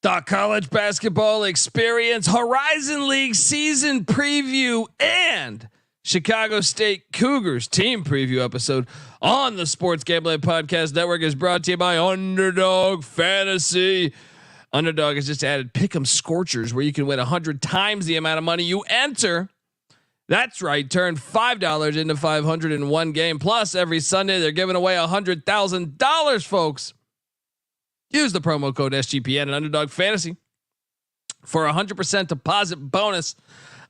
The college basketball experience, Horizon League season preview, and Chicago State Cougars team preview episode on the Sports Gambling Podcast Network is brought to you by Underdog Fantasy. Underdog has just added Pick'em Scorchers, where you can win 100 times the amount of money you enter. That's right. Turn $5 into $500 in one game. Plus, every Sunday they're giving away $100,000, folks. Use the promo code SGPN at Underdog Fantasy for a 100% deposit bonus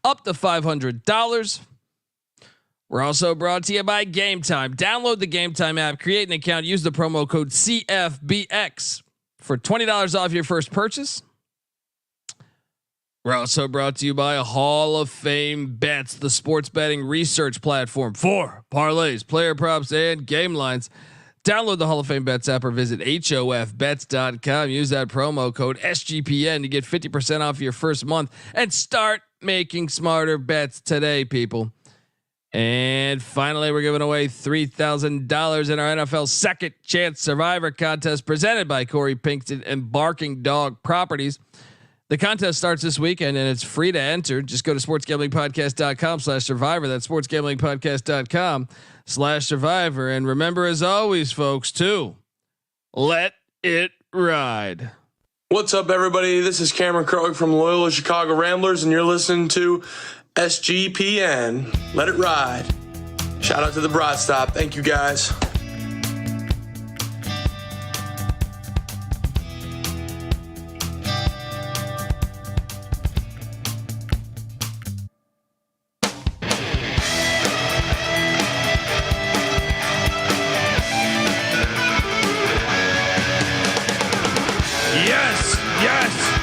up to $500. We're also brought to you by Game Time. Download the Game Time app, create an account, use the promo code CFBX for $20 off your first purchase. We're also brought to you by Hall of Fame Bets, the sports betting research platform for parlays, player props, and game lines. Download the Hall of Fame Bets app or visit HOFBets.com. Use that promo code SGPN to get 50% off your first month and start making smarter bets today, people. And finally, we're giving away $3,000 in our NFL Second Chance Survivor contest presented by Corey Pinkston and Barking Dog Properties. The contest starts this weekend and it's free to enter. Just go to sportsgamblingpodcast.com/survivor. That's sportsgamblingpodcast.com/survivor. And remember, as always, folks, to let it ride. What's up, everybody? This is Cameron Krog from Loyola Chicago Ramblers, and you're listening to SGPN. Let it ride. Shout out to the Broad Stop. Thank you, guys.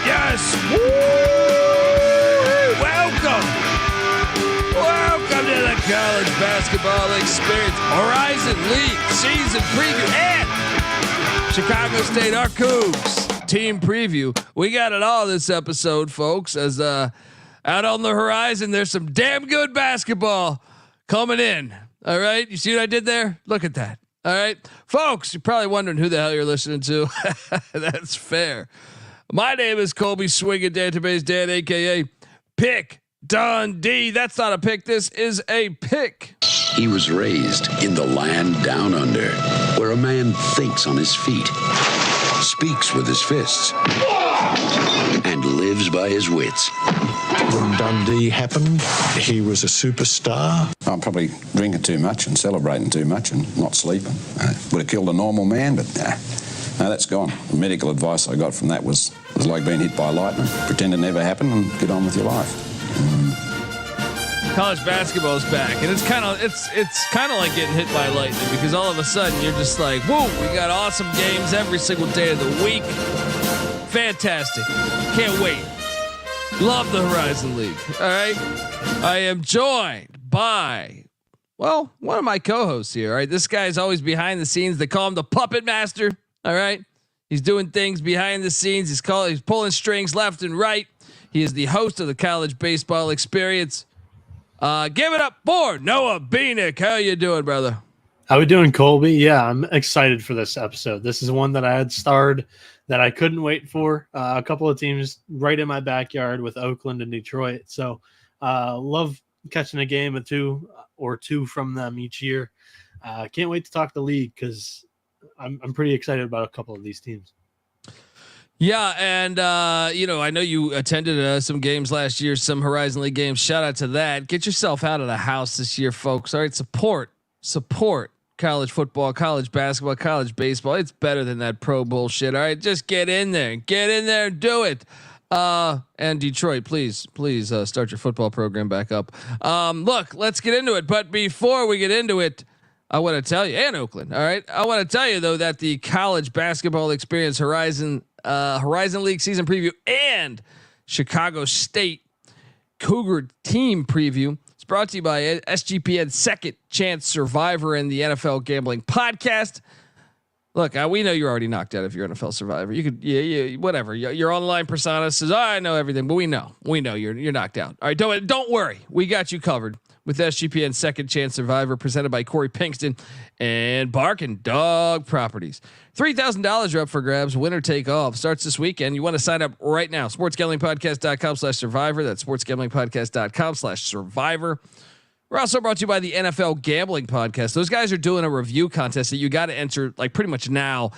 Yes. Woo! Welcome to the college basketball experience, Horizon League season preview, and Chicago State our Cougs team preview. We got it all this episode, folks. As out on the horizon, there's some damn good basketball coming in. All right, you see what I did there? Look at that. All right, folks, you're probably wondering who the hell you're listening to. That's fair. My name is Colby Swinging Database Dan, aka Pick Dundee. That's not a pick. This is a pick. He was raised in the land down under, where a man thinks on his feet, speaks with his fists, and lives by his wits. When Dundee happened, he was a superstar. I'm probably drinking too much and celebrating too much and not sleeping. Would have killed a normal man, but nah. No, that's gone. The medical advice I got from that was like being hit by lightning. Pretend it never happened and get on with your life. College basketball is back, and it's kind of like getting hit by lightning, because all of a sudden you're just like, whoa, we got awesome games every single day of the week. Fantastic. Can't wait. Love the Horizon League. All right. I am joined by, well, one of my co-hosts here. All right. This guy's always behind the scenes. They call him the Puppet Master. All right. He's doing things behind the scenes. He's pulling strings left and right. He is the host of the college baseball experience. Give it up for Noah Beanick. How you doing, brother? How we doing, Colby? Yeah, I'm excited for this episode. This is one that I had starred that I couldn't wait for. A couple of teams right in my backyard with Oakland and Detroit. So love catching a game or two from them each year. Can't wait to talk the league, because I'm pretty excited about a couple of these teams. Yeah, and I know you attended some games last year, some Horizon League games. Shout out to that. Get yourself out of the house this year, folks. All right, support college football, college basketball, college baseball. It's better than that pro bullshit. All right, just get in there, and do it. And Detroit, please start your football program back up. Look, let's get into it. But before we get into it, I want to tell you, and Oakland. All right, I want to tell you though that the college basketball experience Horizon League season preview and Chicago State Cougar team preview is brought to you by SGPN Second Chance Survivor and the NFL Gambling Podcast. Look, we know you're already knocked out if you're NFL Survivor. You could, whatever. Your online persona says, "Oh, I know everything," but we know you're knocked out. All right, don't worry, we got you covered. with SGPN Second Chance Survivor, presented by Corey Pinkston and Barking Dog Properties. $3,000 are up for grabs. Winner take all starts this weekend. You want to sign up right now. sportsgamblingpodcast.com/survivor. That's sportsgamblingpodcast.com/survivor. We're also brought to you by the NFL Gambling Podcast. Those guys are doing a review contest that you got to enter like pretty much now.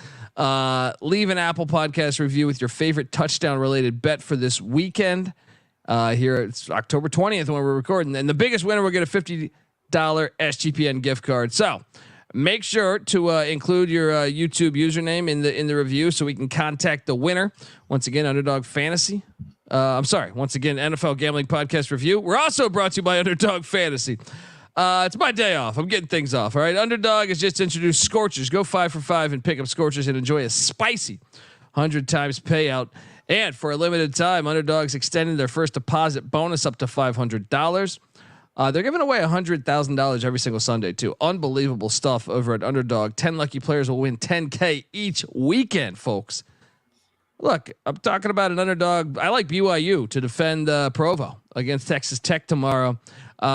Leave an Apple Podcast review with your favorite touchdown related bet for this weekend. Here it's October 20th when we're recording, and the biggest winner will get a $50 SGPN gift card. So make sure to include your YouTube username in the review so we can contact the winner. Once again, Underdog Fantasy. Once again, NFL Gambling Podcast review. We're also brought to you by Underdog Fantasy. It's my day off. I'm getting things off. All right. Underdog has just introduced Scorchers. Go 5 for 5 and pick up Scorchers and enjoy a spicy 100 times payout. And for a limited time, Underdog's extending their first deposit bonus up to $500. They're giving away $100,000 every single Sunday too. Unbelievable stuff over at Underdog. 10 lucky players will win $10K each weekend, folks. Look, I'm talking about an underdog. I like BYU to defend Provo against Texas Tech tomorrow.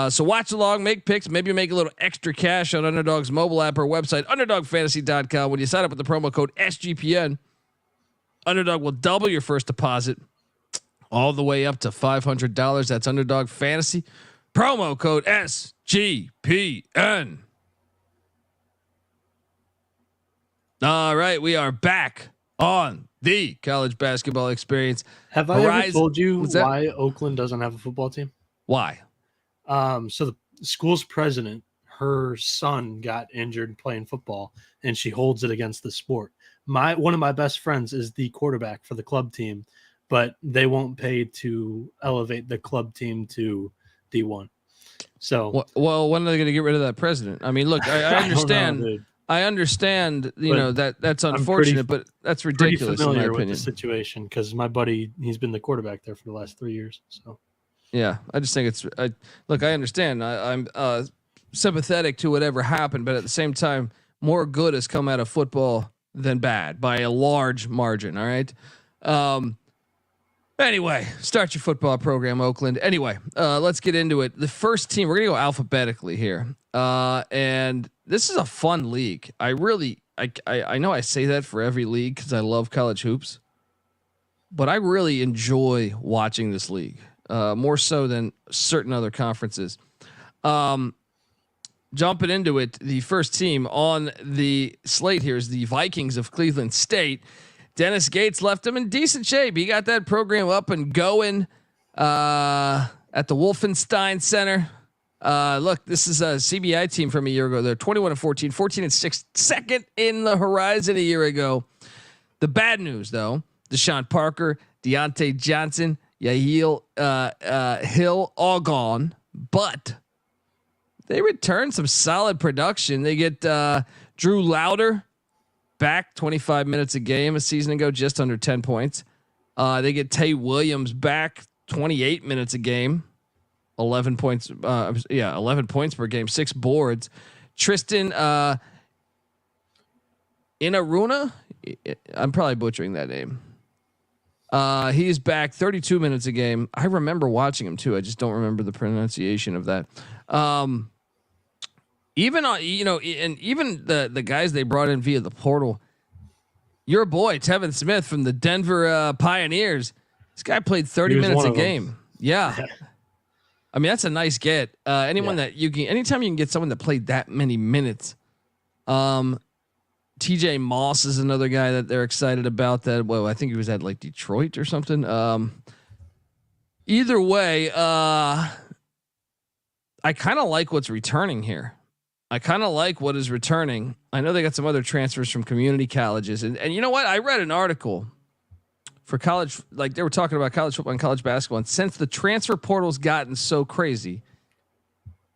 So watch along, make picks. Maybe make a little extra cash on Underdog's mobile app or website, underdogfantasy.com. When you sign up with the promo code SGPN, Underdog will double your first deposit all the way up to $500. That's Underdog Fantasy. Promo code SGPN. All right, we are back on the college basketball experience. Have I ever told you why Oakland doesn't have a football team? Why? So the school's president, her son got injured playing football, and she holds it against the sport. One of my best friends is the quarterback for the club team, but they won't pay to elevate the club team to D1. So, well, when are they going to get rid of that president? I mean, look, I understand. I understand, that's unfortunate, but that's ridiculous in my opinion. With the situation because my buddy, he's been the quarterback there for the last 3 years. So, yeah, I just think I understand. I'm sympathetic to whatever happened, but at the same time, more good has come out of football than bad by a large margin. All right. Anyway, start your football program, Oakland. Anyway, let's get into it. The first team, we're going to go alphabetically here. And this is a fun league. I know I say that for every league because I love college hoops, but I really enjoy watching this league more so than certain other conferences. Jumping into it, the first team on the slate here is the Vikings of Cleveland State. Dennis Gates left them in decent shape. He got that program up and going at the Wolfenstein Center. Look, this is a CBI team from a year ago. They're 21-14, 14-6, second in the horizon a year ago. The bad news, though, Deshaun Parker, Deontay Johnson, Yaheel Hill, all gone. But they return some solid production. They get Drew Lauder back 25 minutes a game a season ago, just under 10 points. They get Tay Williams back 28 minutes a game. 11 points. 11 points per game, 6 boards. Tristan Inaruna. I'm probably butchering that name. He's back 32 minutes a game. I remember watching him too. I just don't remember the pronunciation of that. Even on, and even the guys they brought in via the portal, your boy Tevin Smith from the Denver Pioneers. This guy played 30 minutes a game. Yeah. I mean, that's a nice get. Anytime you can get someone that played that many minutes. TJ Moss is another guy that they're excited about. That, well, I think he was at like Detroit or something. Either way, I kind of like what's returning here. I kind of like what is returning. I know they got some other transfers from community colleges, and you know what? I read an article for college, like they were talking about college football and college basketball. And since the transfer portal's gotten so crazy,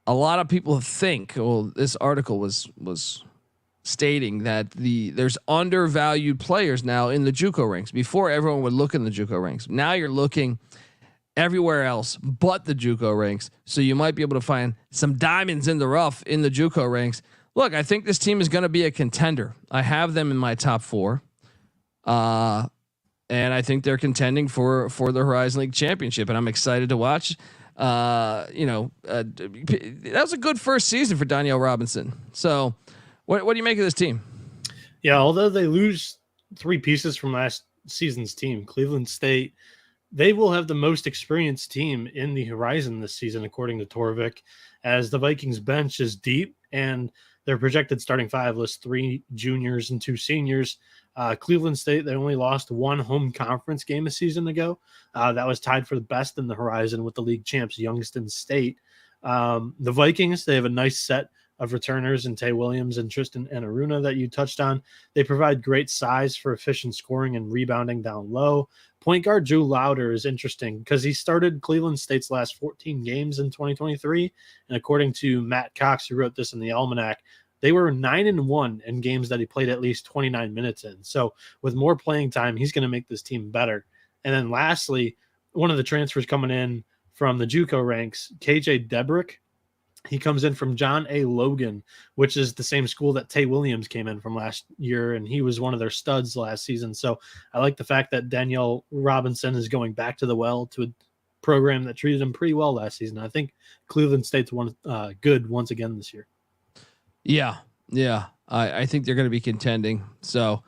a lot of people think, well, this article was stating that there's undervalued players now in the JUCO ranks. Before, everyone would look in the JUCO ranks. Now you're looking everywhere else but the JUCO ranks. So you might be able to find some diamonds in the rough in the JUCO ranks. Look, I think this team is going to be a contender. I have them in my top 4. And I think they're contending for the Horizon League championship, and I'm excited to watch. That was a good first season for Danielle Robinson. So, what do you make of this team? Yeah, although they lose 3 pieces from last season's team, Cleveland State, they will have the most experienced team in the Horizon this season, according to Torvik, as the Vikings bench is deep and their projected starting 5 lists 3 juniors and 2 seniors. Cleveland State, they only lost 1 home conference game a season ago. That was tied for the best in the Horizon with the league champs Youngstown State. The Vikings, they have a nice set of returners in Tay Williams and Tristan Enaruna that you touched on. They provide great size for efficient scoring and rebounding down low. Point guard Drew Lauder is interesting because he started Cleveland State's last 14 games in 2023. And according to Matt Cox, who wrote this in the Almanac, they were 9-1 in games that he played at least 29 minutes in. So with more playing time, he's going to make this team better. And then lastly, one of the transfers coming in from the JUCO ranks, KJ Debrick. He comes in from John A. Logan, which is the same school that Tay Williams came in from last year, and he was one of their studs last season. So I like the fact that Danielle Robinson is going back to the well, to a program that treated him pretty well last season. I think Cleveland State's good once again this year. Yeah. I think they're going to be contending. So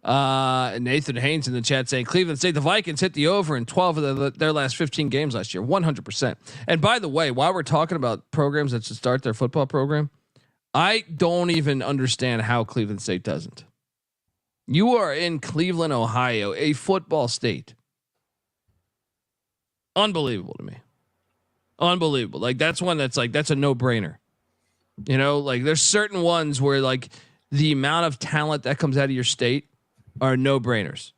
Nathan Haynes in the chat saying Cleveland State, the Vikings hit the over in 12 of their last 15 games last year, 100%. And by the way, while we're talking about programs that should start their football program, I don't even understand how Cleveland State doesn't. You are in Cleveland, Ohio, a football state. Unbelievable to me. Unbelievable. Like that's one that's like, that's a no brainer. You know, like there's certain ones where like the amount of talent that comes out of your state are no brainers.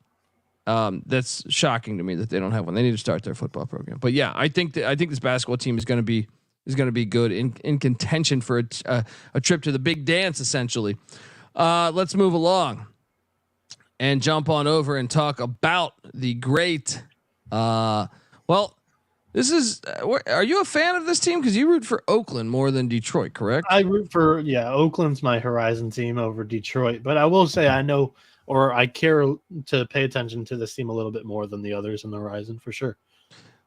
That's shocking to me that they don't have one. They need to start their football program. But yeah, I think this basketball team is going to be good in contention for a trip to the big dance. Essentially, let's move along and jump on over and talk about the great. This is. Are you a fan of this team? Because you root for Oakland more than Detroit, correct? I root for Oakland's my Horizon team over Detroit, but I will say I know, or I care to pay attention to this team a little bit more than the others in the Horizon for sure.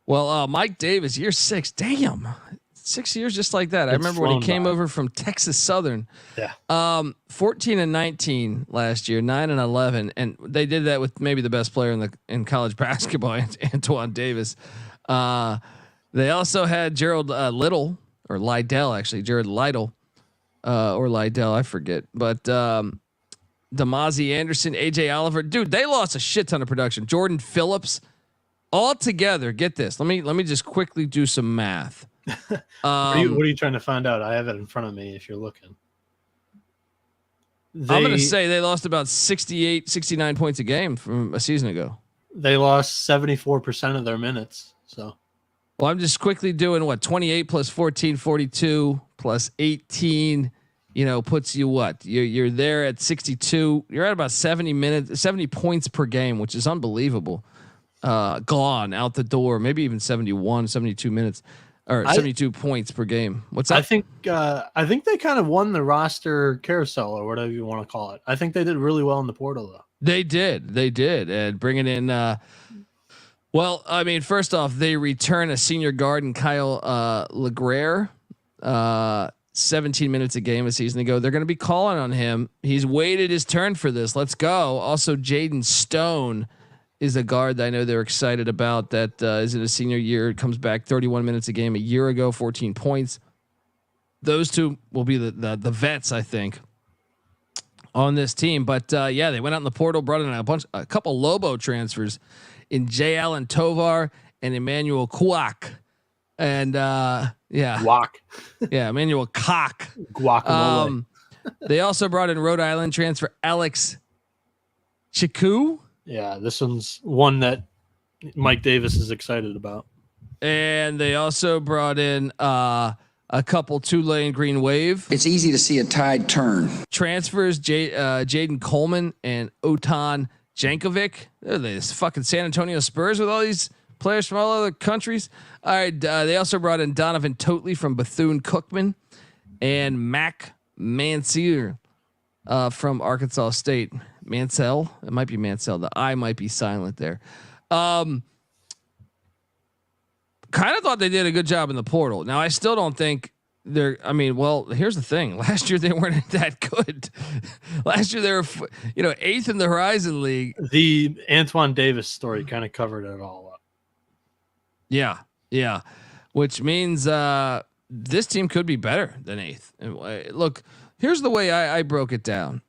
Well, Mike Davis, year 6. Damn, 6 years just like that. I remember when he came over from Texas Southern. Yeah. 14-19 last year, 9-11, and they did that with maybe the best player in college basketball, Antoine Davis. They also had Gerald Little or Lydell, actually Jared Lytle or Lydell, I forget, but Damazi Anderson, AJ Oliver, dude, they lost a shit ton of production. Jordan Phillips, all together. Get this. Let me just quickly do some math. What are you trying to find out? I have it in front of me if you're looking. I'm going to say they lost about 68, 69 points a game from a season ago. They lost 74% of their minutes. So, well, I'm just quickly doing 28 plus 14, 42 plus 18, puts you what? You're there at 62. You're at about 70 points per game, which is unbelievable. Gone out the door, maybe even 71, 72 minutes or 72 points per game. What's that? I think they kind of won the roster carousel or whatever you want to call it. I think they did really well in the portal though. They did. And bringing in, well, I mean, first off, they return a senior guard in Kyle Legrere, 17 minutes a game a season ago. They're going to be calling on him. He's waited his turn for this. Let's go. Also, Jaden Stone is a guard that I know they're excited about that is in a senior year. Comes back 31 minutes a game a year ago, 14 points. Those two will be the vets, I think, on this team. But they went out in the portal, brought in a couple Lobo transfers in J. Allen Tovar and Emmanuel Kwak. And Emmanuel Cock. Guacamole. They also brought in Rhode Island transfer Alex Chiku. Yeah, this one's one that Mike Davis is excited about. And they also brought in a couple Tulane Green Wave. It's easy to see a tide turn. Transfers Jaden Coleman and Otan Jankovic. They're this fucking San Antonio Spurs with all these players from all other countries. All right. They also brought in Donovan Totley from Bethune-Cookman and Mac Mansell from Arkansas State. Mansell. It might be Mansell. The I might be silent there. kind of thought they did a good job in the portal. Now I still don't think they're. I mean, well, here's the thing. Last year they weren't that good. Last year they were, 8th in the Horizon League. The Antoine Davis story kind of covered it all up. Yeah, which means this team could be better than 8th. And look, here's the way I broke it down.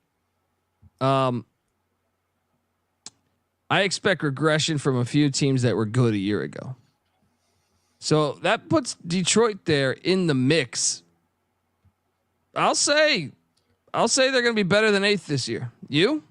I expect regression from a few teams that were good a year ago. So that puts Detroit there in the mix. I'll say they're going to be better than 8th this year. You?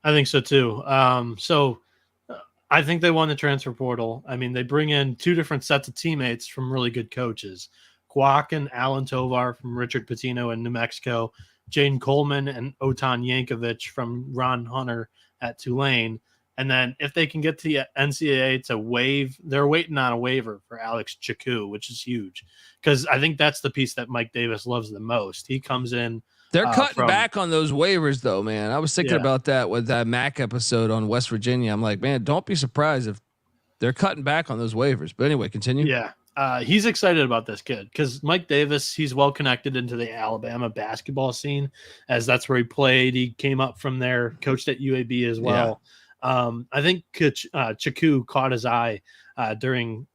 I think so too. I think they won the transfer portal. I mean, they bring in 2 different sets of teammates from really good coaches. Kwok and Alan Tovar from Richard Pitino in New Mexico, Jaden Coleman and Otan Yankovic from Ron Hunter at Tulane. And then if they can get to the NCAA to waive, they're waiting on a waiver for Alex Chaku, which is huge because I think that's the piece that Mike Davis loves the most. He comes in. They're cutting back on those waivers, though, man. I was thinking about that with that Mac episode on West Virginia. I'm like, man, don't be surprised if they're cutting back on those waivers. But anyway, continue. Yeah. He's excited about this kid because Mike Davis, he's well connected into the Alabama basketball scene as that's where he played. He came up from there, coached at UAB as well. Yeah. I think Chaku caught his eye during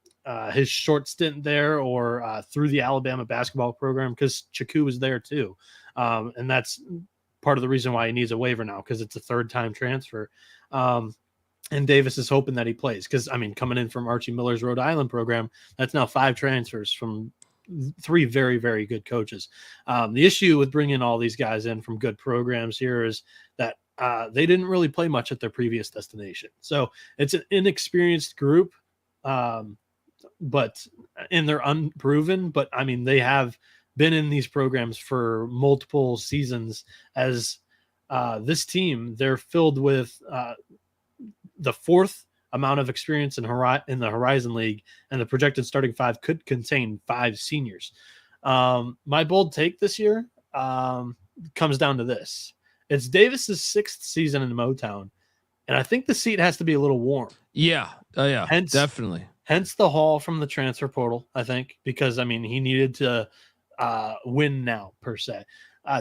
his short stint there or through the Alabama basketball program because Chaku was there too. And that's part of the reason why he needs a waiver now because it's a 3rd-time transfer. And Davis is hoping that he plays because, I mean, coming in from Archie Miller's Rhode Island program, that's now 5 transfers from 3 very, very good coaches. The issue with bringing all these guys in from good programs here is that they didn't really play much at their previous destination. So it's an inexperienced group, but and they're unproven. But I mean, they have been in these programs for multiple seasons as this team. They're filled with the 4th amount of experience in the Horizon League, and the projected starting 5 could contain 5 seniors. My bold take this year comes down to this. It's Davis's 6th season in Motown, and I think the seat has to be a little warm. Yeah. Oh, yeah. Definitely. Hence the haul from the transfer portal, I think, because, I mean, he needed to win now, per se.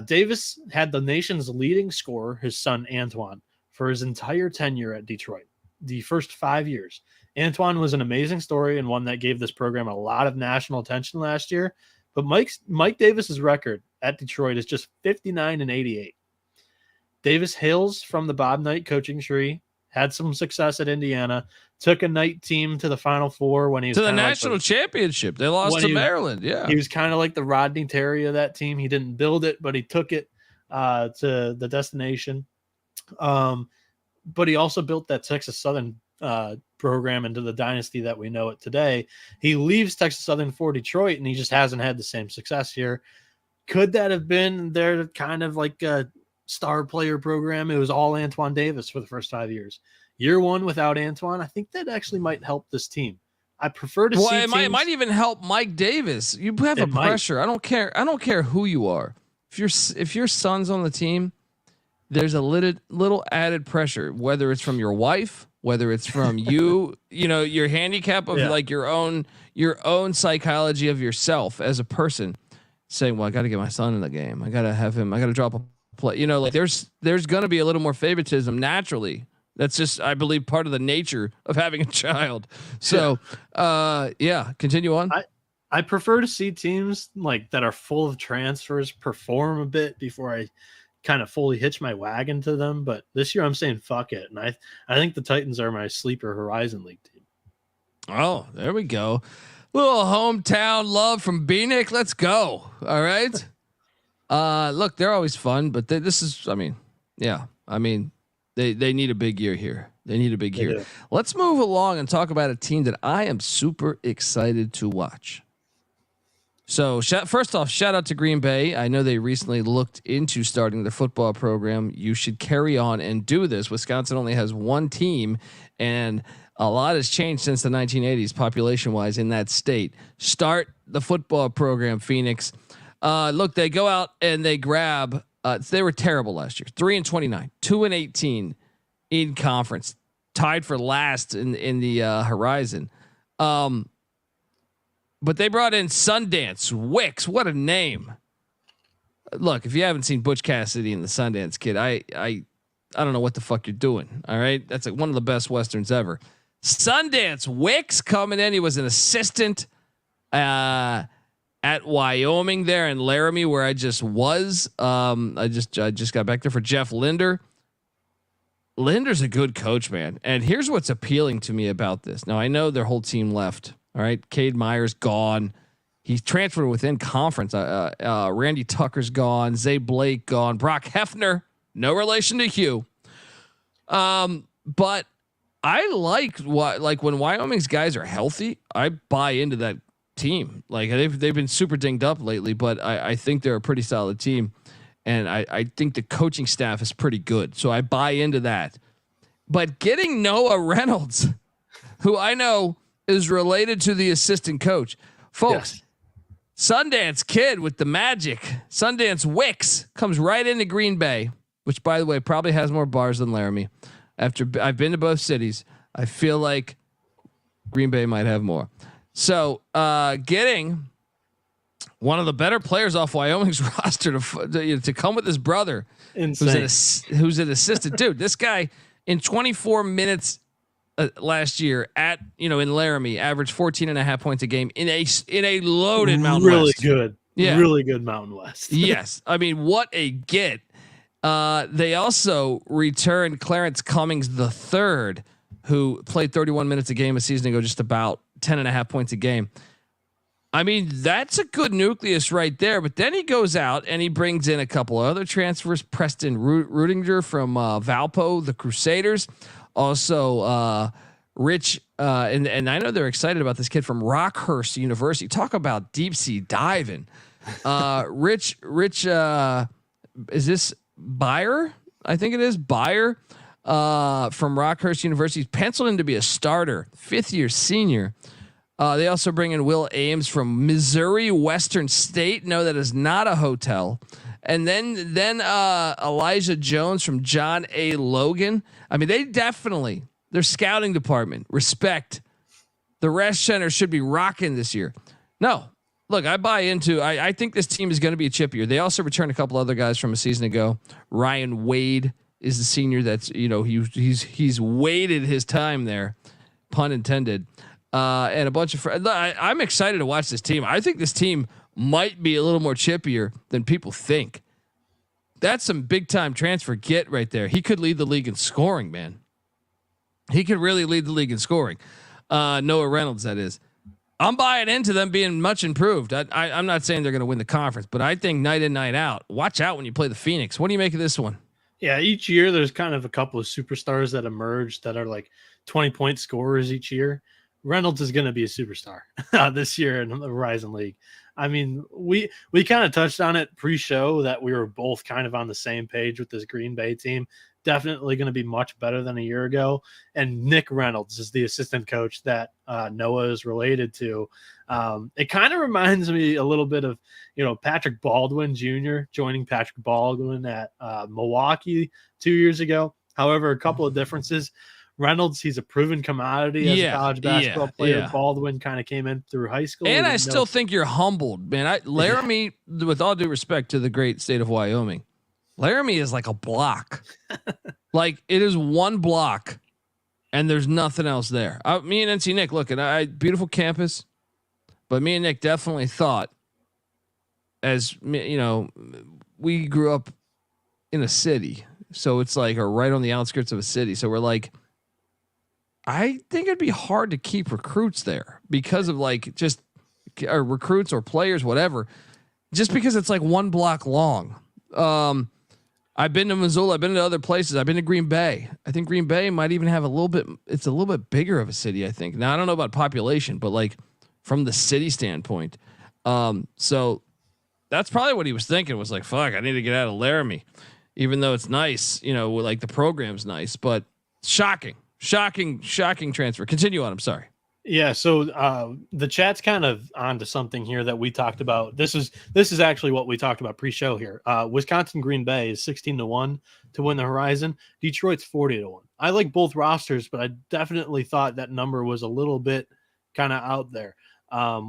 Davis had the nation's leading scorer, his son Antoine, for his entire tenure at Detroit, the first 5 years. Antoine was an amazing story and one that gave this program a lot of national attention last year, but Mike Davis's record at Detroit is just 59-88. Davis hails from the Bob Knight coaching tree, had some success at Indiana, took a Knight team to the Final Four when he was to the national championship. They lost to Maryland. Yeah. He was kind of like the Rodney Terry of that team. He didn't build it, but he took it to the destination. But he also built that Texas Southern program into the dynasty that we know it today. He leaves Texas Southern for Detroit, and he just hasn't had the same success here. Could that have been their kind of like a star player program? It was all Antoine Davis for the first 5 years. Year 1 without Antoine, I think that actually might help this team. I prefer to see it might even help Mike Davis. You have a pressure. I don't care who you are. If your son's on the team, there's a little added pressure, whether it's from your wife, whether it's from you, your handicap of like your own psychology of yourself as a person, saying, well, I got to get my son in the game. I got to have him. I got to drop a play. Like there's going to be a little more favoritism naturally. That's just, I believe, part of the nature of having a child. So, continue on. I prefer to see teams like that are full of transfers perform a bit before I kind of fully hitch my wagon to them. But this year I'm saying fuck it. And I think the Titans are my sleeper Horizon League team. Oh, there we go. Little hometown love from Beanick. Let's go. All right. Look, they're always fun, but they need a big year here. They need a big year. Do. Let's move along and talk about a team that I am super excited to watch. So first off, shout out to Green Bay. I know they recently looked into starting their football program. You should carry on and do this. Wisconsin only has 1 team, and a lot has changed since the 1980s population-wise in that state. Start the football program, Phoenix. Look, they go out and they grab. They were terrible last year. 3-29, 2-18 in conference, tied for last in the Horizon. but they brought in Sundance Wicks. What a name! Look, if you haven't seen Butch Cassidy and the Sundance Kid, I don't know what the fuck you're doing. All right, that's like one of the best westerns ever. Sundance Wicks coming in. He was an assistant at Wyoming there in Laramie, where I just was. I just got back there for Jeff Linder. Linder's a good coach, man. And here's what's appealing to me about this. Now I know their whole team left. All right, Cade Meyer's gone. He's transferred within conference. Randy Tucker's gone. Zay Blake gone. Brock Hefner, no relation to Hugh. But I like when Wyoming's guys are healthy, I buy into that team. Like they've been super dinged up lately, but I think they're a pretty solid team. And I think the coaching staff is pretty good. So I buy into that. But getting Noah Reynolds, who I know is related to the assistant coach, folks, Sundance Kid with the magic, Sundance Wicks comes right into Green Bay, which by the way, probably has more bars than Laramie. After I've been to both cities, I feel like Green Bay might have more. So getting one of the better players off Wyoming's roster to come with his brother, who's an assistant dude. This guy in 24 minutes last year in Laramie averaged 14.5 points a game in a loaded Mountain West. Really good Mountain West. Yes. I mean, what a get. They also returned Clarence Cummings III, who played 31 minutes a game a season ago, just about 10.5 points a game. I mean, that's a good nucleus right there. But then he goes out and he brings in a couple of other transfers. Preston Rudinger from Valpo, the Crusaders. Also, Rich, and I know they're excited about this kid from Rockhurst University. Talk about deep sea diving. Rich, is this Byer? I think it is Byer from Rockhurst University. He's penciled in to be a starter, 5th-year senior. They also bring in Will Ames from Missouri Western State. No, that is not a hotel. And then Elijah Jones from John A. Logan. I mean, their scouting department, respect. The rest center should be rocking this year. No, look, I buy into. I think this team is going to be a chip year. They also returned a couple other guys from a season ago. Ryan Wade is the senior. That's he's waited his time there, pun intended. And a bunch of I'm excited to watch this team. I think this team might be a little more chippier than people think. That's some big time transfer get right there. He could lead the league in scoring, man. He could really lead the league in scoring. Noah Reynolds, that is. I'm buying into them being much improved. I'm not saying they're going to win the conference, but I think night in, night out, watch out when you play the Phoenix. What do you make of this one? Yeah, each year there's kind of a couple of superstars that emerge that are like 20-point scorers each year. Reynolds is going to be a superstar this year in the Horizon League. I mean, we kind of touched on it pre-show that we were both kind of on the same page with this Green Bay team. Definitely going to be much better than a year ago. And Nick Reynolds is the assistant coach that Noah is related to. It kind of reminds me a little bit of, Patrick Baldwin Jr. joining Patrick Baldwin at Milwaukee 2 years ago. However, a couple of differences. Reynolds, he's a proven commodity as a college basketball player. Yeah. Baldwin kind of came in through high school. And I still think you're humbled, man. Laramie, with all due respect to the great state of Wyoming, Laramie is like a block. Like it is one block and there's nothing else there. Me and NC Nick, look, and beautiful campus, but me and Nick definitely thought, as we grew up in a city. So it's like, or right on the outskirts of a city. So we're like, I think it'd be hard to keep recruits there because of recruits or players, whatever, just because it's like one block long. I've been to Missoula. I've been to other places. I've been to Green Bay. I think Green Bay might even have it's a little bit bigger of a city, I think. Now I don't know about population, but like from the city standpoint. So that's probably what he was thinking, was like, fuck, I need to get out of Laramie, even though it's nice, like the program's nice, but shocking transfer. Continue on. I'm sorry. Yeah. So the chat's kind of onto something here that we talked about. This is actually what we talked about pre-show here. Wisconsin Green Bay is 16-1 to win the Horizon. Detroit's 40-1. I like both rosters, but I definitely thought that number was a little bit kind of out there.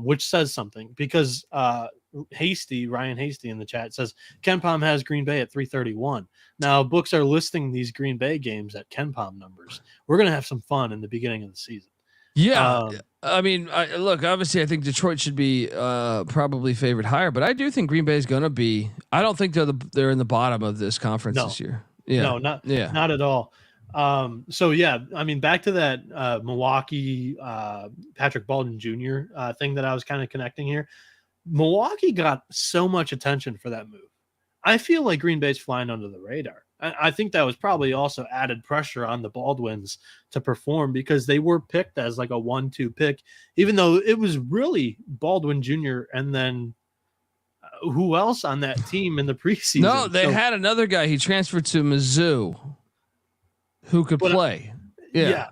which says something because Ryan Hasty in the chat says KenPom has Green Bay at 331. Now books are listing these Green Bay games at KenPom numbers. We're gonna have some fun in the beginning of the season. Yeah, I mean, look, obviously, I think Detroit should be probably favored higher, but I do think Green Bay is going to be. I don't think they're in the bottom of this conference this year. Yeah, no, not at all. So yeah, I mean, back to that Milwaukee Patrick Baldwin Jr. Thing that I was kind of connecting here. Milwaukee got so much attention for that move. I feel like Green Bay's flying under the radar. I think that was probably also added pressure on the Baldwins to perform because they were picked as like a 1-2 pick, even though it was really Baldwin Jr. and then who else on that team in the preseason? No, they had another guy. He transferred to Mizzou who could play. Yeah.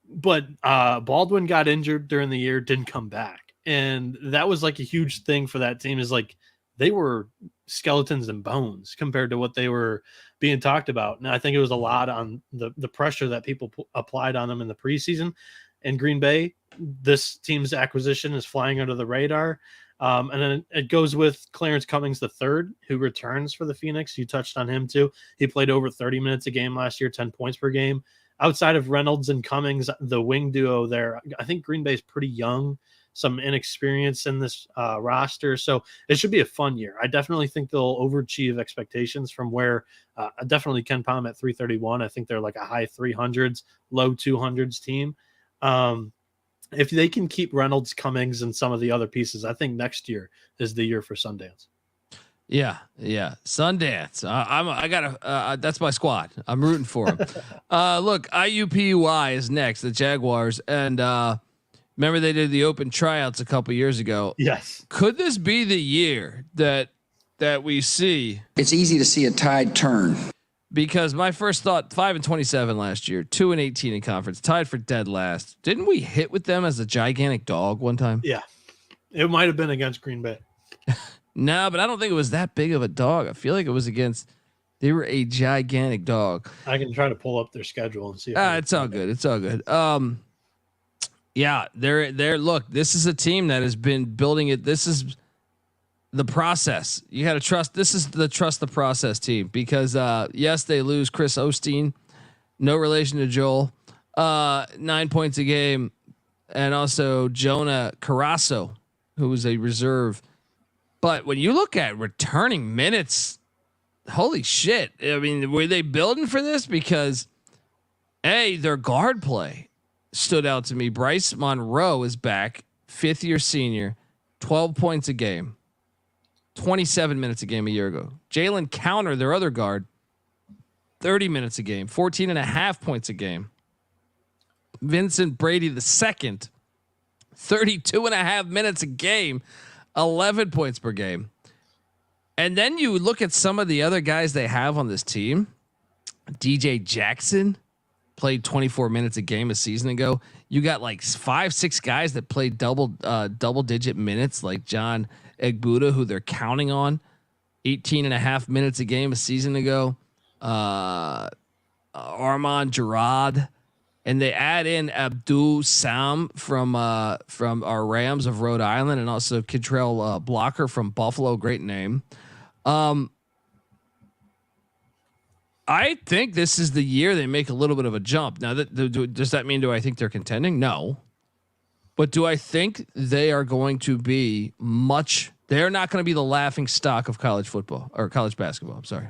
But Baldwin got injured during the year, didn't come back. And that was like a huge thing for that team is like they were skeletons and bones compared to what they were being talked about. And I think it was a lot on the pressure that people applied on them in the preseason. And Green Bay, this team's acquisition is flying under the radar. And then it goes with Clarence Cummings III, who returns for the Phoenix. You touched on him too. He played over 30 minutes a game last year, 10 points per game. Outside of Reynolds and Cummings, the wing duo there, I think Green Bay's pretty young, some inexperience in this roster. So it should be a fun year. I definitely think they'll overachieve expectations from where definitely KenPom at 331. I think they're like a high 300s, low 200s team. If they can keep Reynolds, Cummings, and some of the other pieces, I think next year is the year for Sundance. Yeah. Sundance. That's my squad. I'm rooting for them. Look, IUPUI is next, the Jaguars. And remember they did the open tryouts a couple years ago. Yes. Could this be the year that we see? It's easy to see a tide turn. Because my first thought, 5-27 last year, 2-18 in conference, tied for dead last. Didn't we hit with them as a gigantic dog one time? Yeah. It might have been against Green Bay. No, but I don't think it was that big of a dog. I feel like it was they were a gigantic dog. I can try to pull up their schedule and see. It's all good. It's all good. Yeah, they're look, this is a team that has been building it. This is the process. You got to trust. This is the trust the process team because yes, they lose Chris Osteen, no relation to Joel, 9 points a game, and also Jonah Carrasco, who was a reserve. But when you look at returning minutes, holy shit! I mean, were they building for this? Because their guard play stood out to me. Bryce Monroe is back, 5th-year senior, 12 points a game. 27 minutes a game a year ago. Jalen Counter, their other guard, 30 minutes a game, 14.5 points a game. Vincent Brady II, 32.5 minutes a game, 11 points per game. And then you look at some of the other guys they have on this team. DJ Jackson played 24 minutes a game a season ago. You got like 5-6 guys that played double digit minutes, like John Egbuda, who they're counting on, 18.5 minutes a game a season ago. Armand Gerard, and they add in Abdul Sam from our Rams of Rhode Island, and also Kentrell Blocker from Buffalo. Great name. I think this is the year they make a little bit of a jump. Now, does that mean do I think they're contending? No. But do I think they are going to be much? They're not going to be the laughing stock of college football or college basketball. I'm sorry.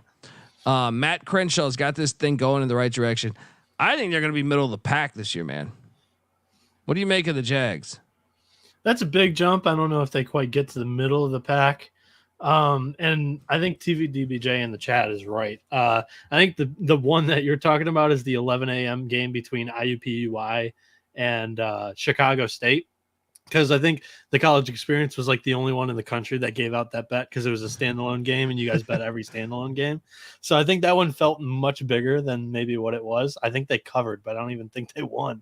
Matt Crenshaw's got this thing going in the right direction. I think they're going to be middle of the pack this year, man. What do you make of the Jags? That's a big jump. I don't know if they quite get to the middle of the pack. And I think TVDBJ in the chat is right. I think the one that you're talking about is the 11 a.m. game between IUPUI and Chicago State, because I think the College Experience was like the only one in the country that gave out that bet because it was a standalone game and you guys bet every standalone game. So I think that one felt much bigger than maybe what it was. I think they covered, but I don't even think they won.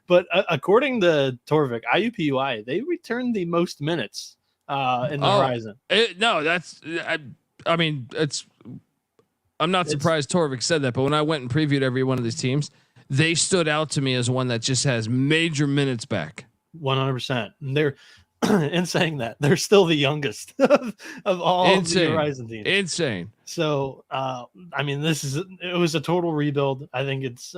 But according to Torvik, IUPUI, they returned the most minutes in the Horizon. I'm not surprised Torvik said that, but when I went and previewed every one of these teams, they stood out to me as one that just has major minutes back. 100%. And they're in saying that they're still the youngest of all of the Horizon teams. Insane. So, I mean, it was a total rebuild. I think it's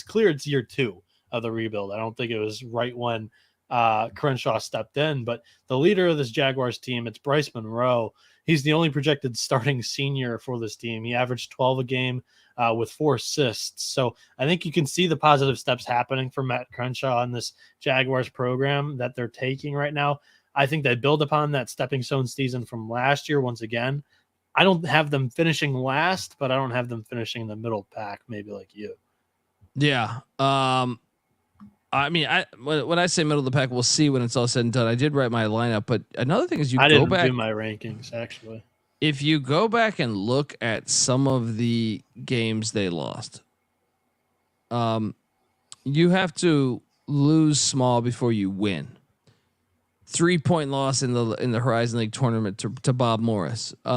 clear it's year 2 of the rebuild. I don't think it was right when Crenshaw stepped in, but the leader of this Jaguars team, it's Bryce Monroe. He's the only projected starting senior for this team. He averaged 12 a game with 4 assists. So I think you can see the positive steps happening for Matt Crenshaw in this Jaguars program that they're taking right now. I think they build upon that stepping stone season from last year once again. I don't have them finishing last, but I don't have them finishing in the middle pack, maybe like you. Yeah. I mean, when I say middle of the pack, we'll see when it's all said and done. I did write my lineup, but another thing is I didn't do my rankings actually. If you go back and look at some of the games they lost, you have to lose small before you win. 3-point loss in the Horizon League tournament to Bob Morris. They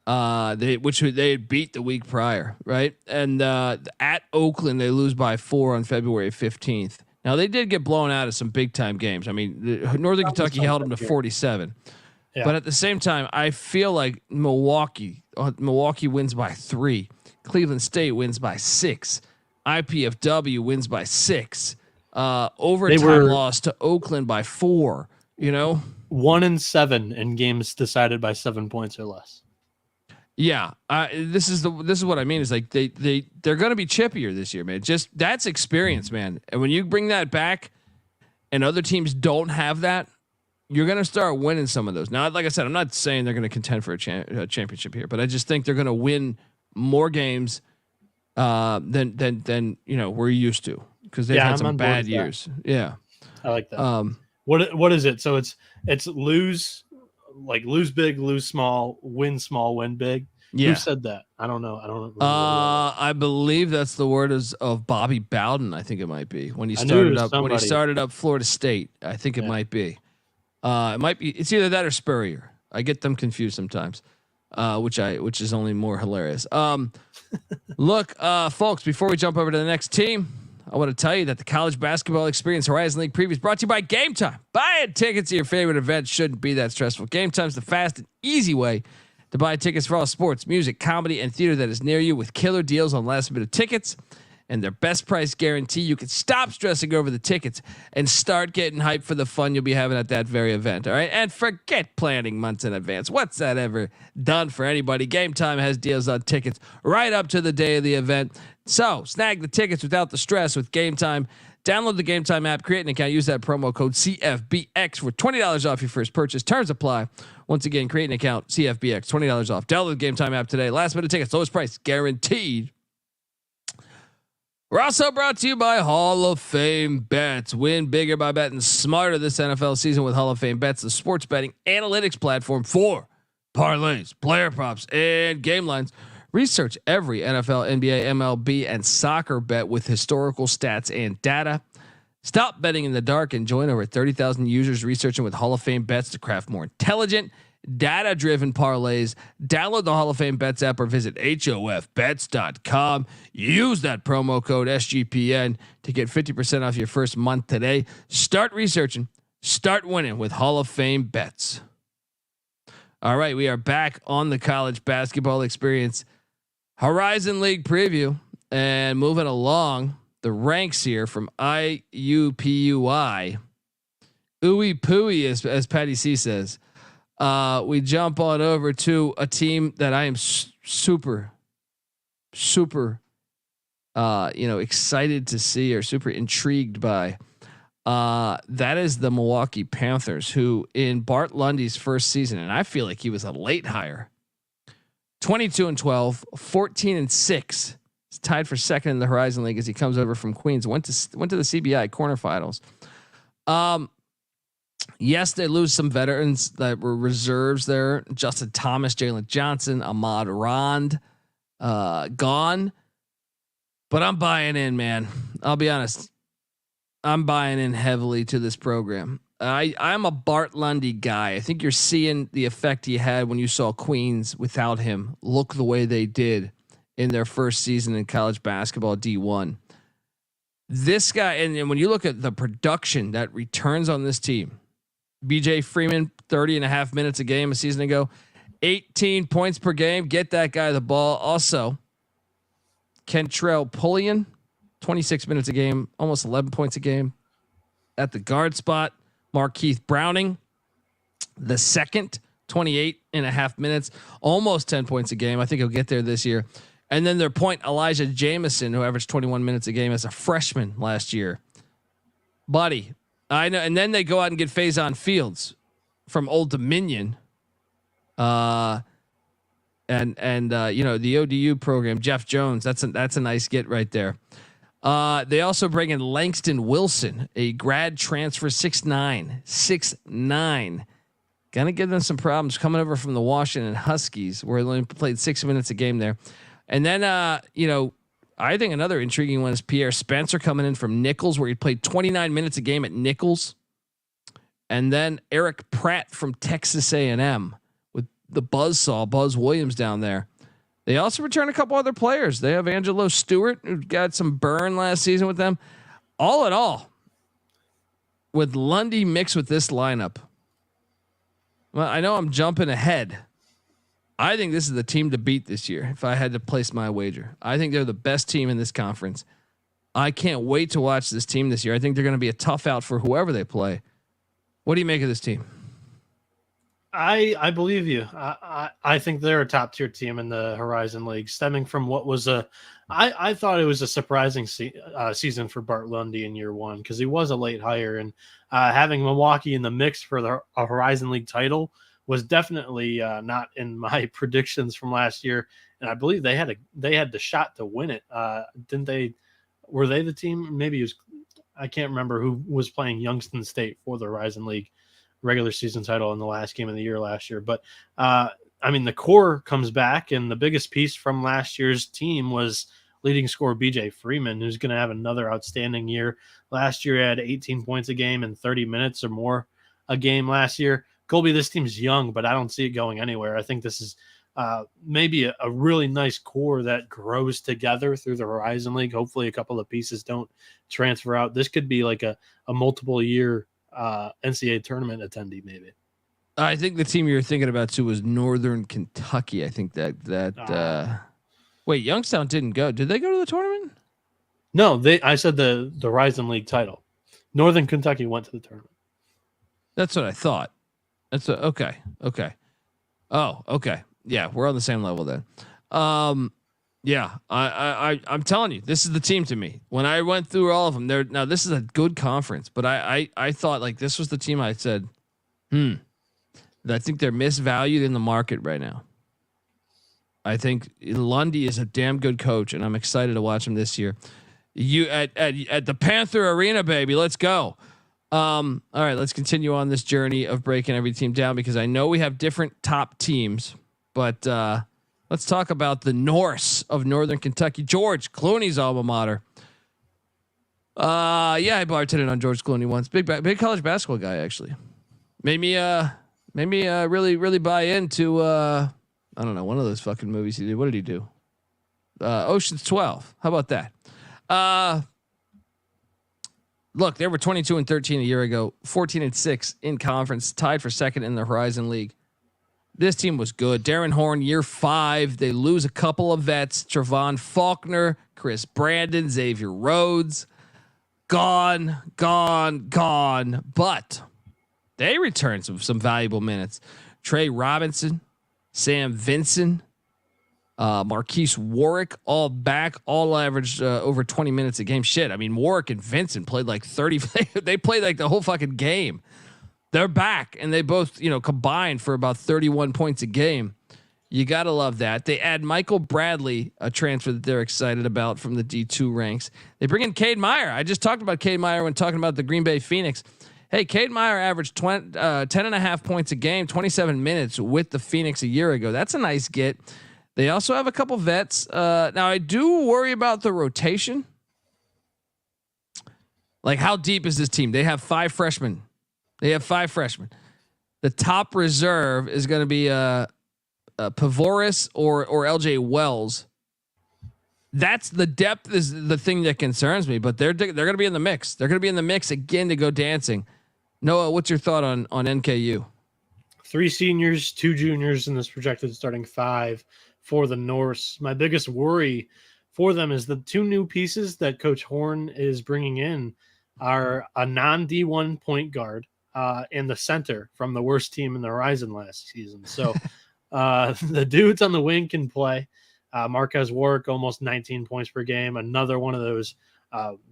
had beat the week prior, right? And at Oakland they lose by 4 on February 15th. Now they did get blown out of some big time games. I mean, Northern Kentucky held them to 47. Yeah. But at the same time, I feel like Milwaukee wins by 3. Cleveland State wins by 6. IPFW wins by 6. Overtime loss to Oakland by 4. 1-7 in games decided by 7 points or less. Yeah, this is what I mean. Is like they're going to be chippier this year, man. Just that's experience, man. And when you bring that back, and other teams don't have that, you're going to start winning some of those. Now, like I said, I'm not saying they're going to contend for a championship here, but I just think they're going to win more games than we're used to because they've had some bad years. Yeah, I like that. What is it? So it's lose big, lose small, win big. Yeah. Who said that? I don't know. I believe that's the word of Bobby Bowden. I think it might be when he started up Florida State. I think it might be. It might be. It's either that or Spurrier. I get them confused sometimes, which is only more hilarious. Look, folks, before we jump over to the next team, I want to tell you that the College Basketball Experience Horizon League preview is brought to you by Game Time. Buying tickets to your favorite event shouldn't be that stressful. Game Time is the fast and easy way to buy tickets for all sports, music, comedy, and theater that is near you with killer deals on last minute tickets and their best price guarantee. You can stop stressing over the tickets and start getting hyped for the fun you'll be having at that very event. All right. And forget planning months in advance. What's that ever done for anybody? Game Time has deals on tickets right up to the day of the event. So snag the tickets without the stress with Game Time. Download the Game Time app, create an account, use that promo code CFBX for $20 off your first purchase. Terms apply. Once again, create an account, CFBX, $20 off. Download the Game Time app today. Last minute tickets, lowest price guaranteed. We're also brought to you by Hall of Fame Bets. Win bigger by betting smarter this NFL season with Hall of Fame Bets, the sports betting analytics platform for parlays, player props, and game lines. Research every NFL, NBA, MLB, and soccer bet with historical stats and data. Stop betting in the dark and join over 30,000 users researching with Hall of Fame Bets to craft more intelligent, data-driven parlays. Download the Hall of Fame Bets app or visit hofbets.com. Use that promo code SGPN to get 50% off your first month today. Start researching, start winning with Hall of Fame Bets. All right, we are back on the College Basketball Experience Horizon League preview and moving along the ranks here from IUPUI. Ooey pooey, as Patty C says. We jump on over to a team that I am super excited to see or super intrigued by. That is the Milwaukee Panthers, who in Bart Lundy's first season, and I feel like he was a late hire, 22-12, 14-6. He's tied for second in the Horizon League as he comes over from Queens. Went to the CBI quarterfinals. Yes, they lose some veterans that were reserves there. Justin Thomas, Jalen Johnson, Ahmad Rond, gone. But I'm buying in, man. I'll be honest. I'm buying in heavily to this program. I'm a Bart Lundy guy. I think you're seeing the effect he had when you saw Queens without him look the way they did in their first season in college basketball D1. This guy, and when you look at the production that returns on this team, BJ Freeman, 30.5 minutes a game a season ago, 18 points per game. Get that guy the ball. Also, Kentrell Pullian, 26 minutes a game, almost 11 points a game at the guard spot. Markeith Browning, the second, 28.5 minutes, almost 10 points a game. I think he'll get there this year. And then their point, Elijah Jameson, who averaged 21 minutes a game as a freshman last year. Buddy, I know. And then they go out and get Faison Fields from Old Dominion. And you know, the ODU program, Jeff Jones, that's a nice get right there. They also bring in Langston Wilson, a grad transfer, 6'9", gonna give them some problems coming over from the Washington Huskies, where they only played 6 minutes a game there. And then, you know, I think another intriguing one is Pierre Spencer coming in from Nichols, where he played 29 minutes a game at Nichols. And then Eric Pratt from Texas A&M with the buzzsaw, Buzz Williams down there. They also return a couple other players. They have Angelo Stewart, who got some burn last season with them. All in all, with Lundy mixed with this lineup, well, I know I'm jumping ahead. I think this is the team to beat this year. If I had to place my wager, I think they're the best team in this conference. I can't wait to watch this team this year. I think they're going to be a tough out for whoever they play. What do you make of this team? I believe you. I think they're a top tier team in the Horizon League, stemming from what was I thought it was a surprising season for Bart Lundy in year one, because he was a late hire, and having Milwaukee in the mix for the Horizon League title was definitely not in my predictions from last year. And I believe they had the shot to win it. Didn't they? Were they the team? Maybe it was. I can't remember who was playing Youngstown State for the Horizon League regular season title in the last game of the year last year. But I mean, the core comes back, and the biggest piece from last year's team was leading scorer BJ Freeman, who's going to have another outstanding year. Last year, he had 18 points a game and 30 minutes or more a game last year. Colby, this team's young, but I don't see it going anywhere. I think this is maybe a really nice core that grows together through the Horizon League. Hopefully a couple of pieces don't transfer out. This could be like a multiple year NCAA tournament attendee, maybe. I think the team you're thinking about too was Northern Kentucky. I think wait, Youngstown didn't go. Did they go to the tournament? No, I said the Horizon League title. Northern Kentucky went to the tournament. That's what I thought. Okay. Oh, okay. Yeah, we're on the same level then. Yeah, I'm telling you, this is the team to me. When I went through all of them, now this is a good conference, but I thought like this was the team I said, I think they're misvalued in the market right now. I think Lundy is a damn good coach, and I'm excited to watch him this year. You at the Panther Arena, baby. Let's go. All right, let's continue on this journey of breaking every team down, because I know we have different top teams, but let's talk about the Norse of Northern Kentucky, George Clooney's alma mater. Yeah, I bartended on George Clooney once. Big college basketball guy, actually. Made me really buy into I don't know, one of those fucking movies he did. What did he do? Ocean's 12. How about that? Look, they were 22-13 a year ago, 14-6 in conference, tied for second in the Horizon League. This team was good. Darren Horn, year 5. They lose a couple of vets: Trevon Faulkner, Chris Brandon, Xavier Rhodes. Gone. But they returned some valuable minutes. Trey Robinson, Sam Vinson, Marquise Warwick, all back, all averaged over 20 minutes a game. Shit, I mean, Warwick and Vincent played like 30. They played like the whole fucking game. They're back, and they both, combined for about 31 points a game. You gotta love that. They add Michael Bradley, a transfer that they're excited about from the D2 ranks. They bring in Cade Meyer. I just talked about Cade Meyer when talking about the Green Bay Phoenix. Hey, Cade Meyer averaged 10.5 points a game, 27 minutes with the Phoenix a year ago. That's a nice get. They also have a couple vets. Now, I do worry about the rotation. Like, how deep is this team? They have 5 freshmen. The top reserve is going to be Pavoris or LJ Wells. That's the depth is the thing that concerns me. But they're going to be in the mix. They're going to be in the mix again to go dancing. Noah, what's your thought on NKU? 3 seniors, 2 juniors in this projected starting 5 for the Norse. My biggest worry for them is the 2 new pieces that Coach Horn is bringing in are a non-D1 point guard and the center from the worst team in the Horizon last season. So the dudes on the wing can play. Marquez Warwick, almost 19 points per game. Another one of those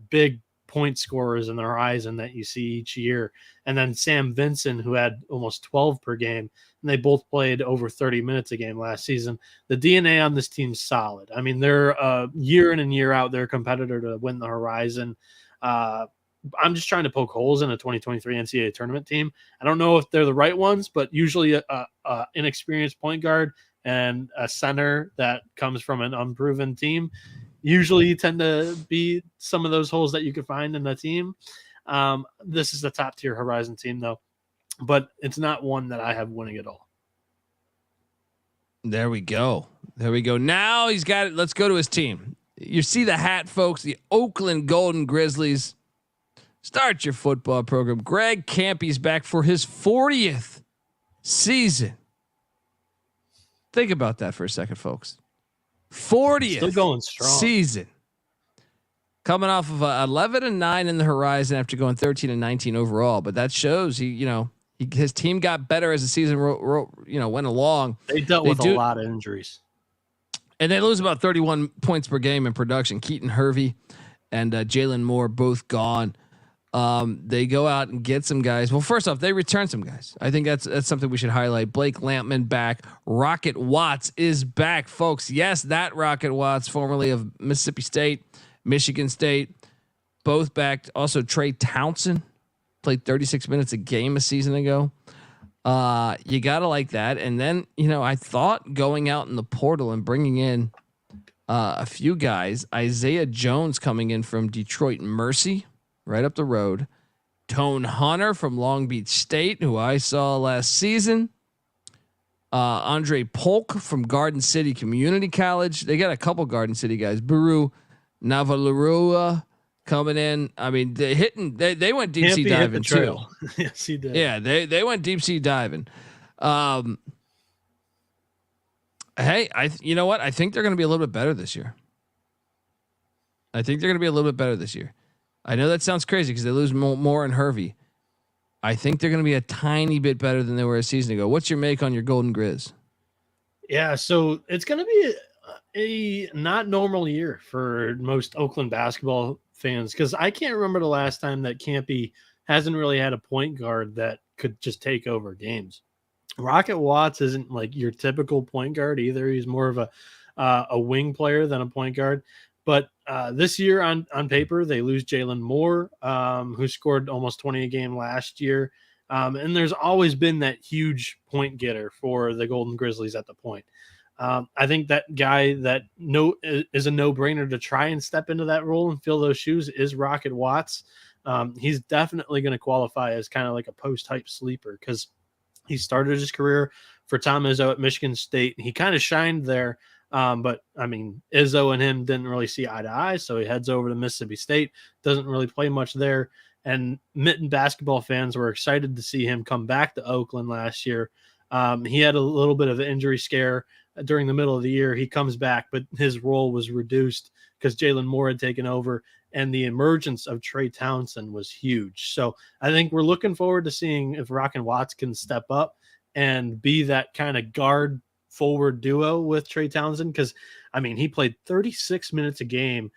big point scorers in the Horizon that you see each year. And then Sam Vinson, who had almost 12 per game, and they both played over 30 minutes a game last season. The DNA on this team's solid. I mean, they're year in and year out, they're a competitor to win the Horizon. I'm just trying to poke holes in a 2023 NCAA tournament team. I don't know if they're the right ones, but usually a inexperienced point guard and a center that comes from an unproven team usually tend to be some of those holes that you could find in the team. This is the top tier Horizon team though, but it's not one that I have winning it all. There we go. Now he's got it. Let's go to his team. You see the hat, folks, the Oakland Golden Grizzlies. Start your football program. Greg Kampe's back for his 40th season. Think about that for a second, folks. 40th Still going strong. season. Coming off of 11-9 in the Horizon after going 13-19 overall, but that shows his team got better as the season went along. They dealt with a lot of injuries. And they lose about 31 points per game in production. Keaton Hervey and Jalen Moore both gone. They go out and get some guys. Well, first off, they return some guys. I think that's something we should highlight. Blake Lampman back. Rocket Watts is back, folks. Yes, that Rocket Watts, formerly of Mississippi State, Michigan State, both back. Also, Trey Townsend played 36 minutes a game a season ago. You gotta like that. And then I thought going out in the portal and bringing in a few guys. Isaiah Jones coming in from Detroit Mercy, right up the road. Tone Hunter from Long Beach State, who I saw last season. Andre Polk from Garden City Community College. They got a couple Garden City guys. Buru Navalurua coming in. I mean, they went deep sea diving too. Yes, he did. Yeah, they went deep sea diving. Hey, you know what? I think they're going to be a little bit better this year. I know that sounds crazy because they lose Moore and Hervey. I think they're going to be a tiny bit better than they were a season ago. What's your make on your Golden Grizz? Yeah, so it's going to be a not normal year for most Oakland basketball fans because I can't remember the last time that Kampe hasn't really had a point guard that could just take over games. Rocket Watts isn't like your typical point guard either. He's more of a wing player than a point guard. But this year on paper, they lose Jalen Moore, who scored almost 20 a game last year. And there's always been that huge point getter for the Golden Grizzlies at the point. I think that guy that is a no-brainer to try and step into that role and fill those shoes is Rocket Watts. He's definitely going to qualify as kind of like a post-hype sleeper because he started his career for Tom Izzo at Michigan State. He kind of shined there. But I mean, Izzo and him didn't really see eye to eye. So he heads over to Mississippi State, doesn't really play much there. And Mitten basketball fans were excited to see him come back to Oakland last year. He had a little bit of an injury scare during the middle of the year. He comes back, but his role was reduced because Jalen Moore had taken over and the emergence of Trey Townsend was huge. So I think we're looking forward to seeing if Rocket Watts can step up and be that kind of guard forward duo with Trey Townsend. Cause I mean, he played 36 minutes a game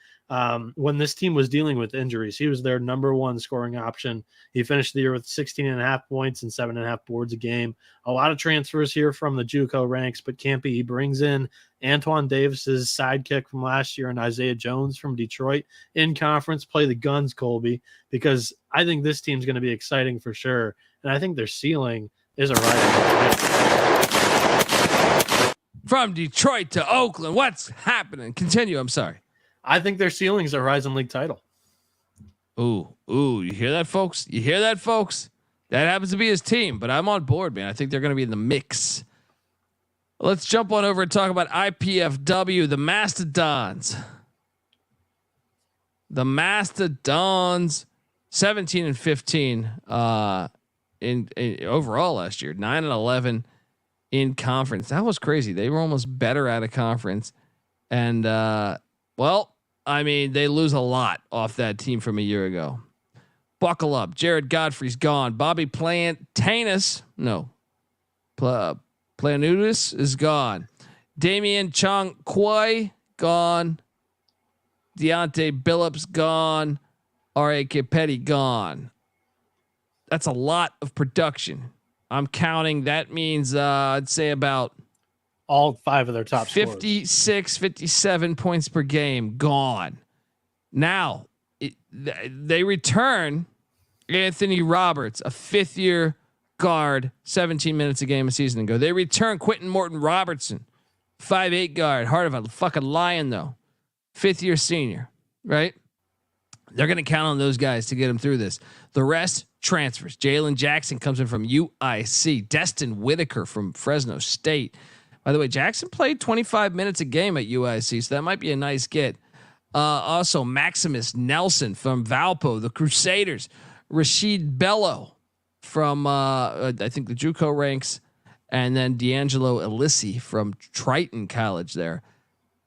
when this team was dealing with injuries. He was their number one scoring option. He finished the year with 16.5 points and 7.5 boards a game. A lot of transfers here from the JUCO ranks, but Kampe, he brings in Antoine Davis's sidekick from last year and Isaiah Jones from Detroit in conference. Play the guns, Colby, because I think this team's going to be exciting for sure. And I think their ceiling is a right. From Detroit to Oakland, what's happening? Continue. I'm sorry. I think their ceiling is a Horizon League title. Ooh, you hear that, folks? That happens to be his team, but I'm on board, man. I think they're going to be in the mix. Let's jump on over and talk about IPFW, the Mastodons. The Mastodons, 17-15 in overall last year, 9-11 in conference. That was crazy. They were almost better at a conference, and well, I mean, they lose a lot off that team from a year ago. Buckle up. Jared Godfrey's gone. Bobby Plantanis, no, Planutis is gone. Damian Chong Quay gone. Deontay Billups gone. R.A. Kipetti gone. That's a lot of production. I'm counting. That means I'd say about all 5 of their top 56, 57 points per game gone. Now they return Anthony Roberts, a 5th-year guard, 17 minutes a game a season ago. They return Quentin Morton Robertson, 5'8" guard, heart of a fucking lion though, 5th-year senior, right? They're going to count on those guys to get them through this. The rest transfers. Jalen Jackson comes in from UIC. Destin Whitaker from Fresno State. By the way, Jackson played 25 minutes a game at UIC, so that might be a nice get. Also, Maximus Nelson from Valpo, the Crusaders. Rashid Bello from I think the JUCO ranks, and then D'Angelo Elissi from Triton College there.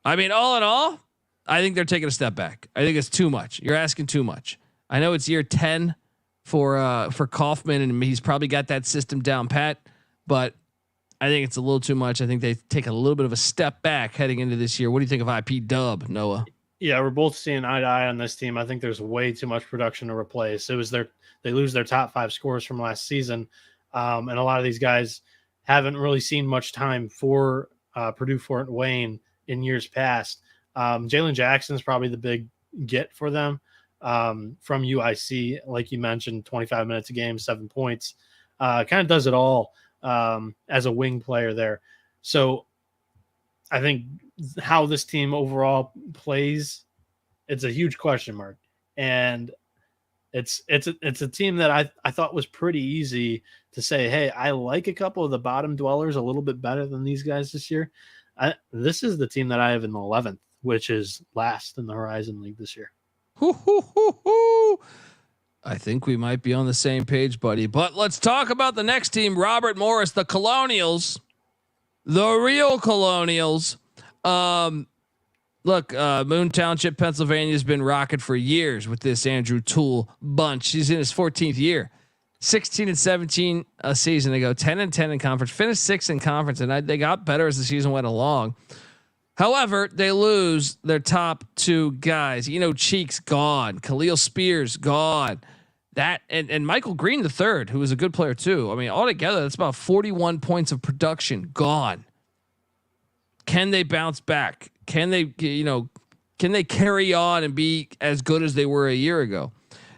I mean, all in all, I think they're taking a step back. I think it's too much. You're asking too much. I know it's year 10 for Kaufman, and he's probably got that system down pat, but I think it's a little too much. I think they take a little bit of a step back heading into this year. What do you think of IP Dub, Noah? Yeah, we're both seeing eye to eye on this team. I think there's way too much production to replace. They lose their top 5 scorers from last season, and a lot of these guys haven't really seen much time for Purdue Fort Wayne in years past. Jalen Jackson is probably the big get for them from UIC, like you mentioned, 25 minutes a game, 7 points, kind of does it all as a wing player there. So I think how this team overall plays, it's a huge question mark, and it's a team that I thought was pretty easy to say, hey, I like a couple of the bottom dwellers a little bit better than these guys this year. This is the team that I have in the 11th, which is last in the Horizon League this year. I think we might be on the same page, buddy. But let's talk about the next team, Robert Morris, the Colonials, the real Colonials. Look, Moon Township, Pennsylvania has been rocking for years with this Andrew Toole bunch. He's in his 14th year. 16-17 a season ago, 10-10 in conference, finished 6th in conference, and they got better as the season went along. However, they lose their top 2 guys. Cheeks gone, Khalil Spears gone. That and Michael Green III, who was a good player too. I mean, altogether, that's about 41 points of production gone. Can they bounce back? Can they carry on and be as good as they were a year ago?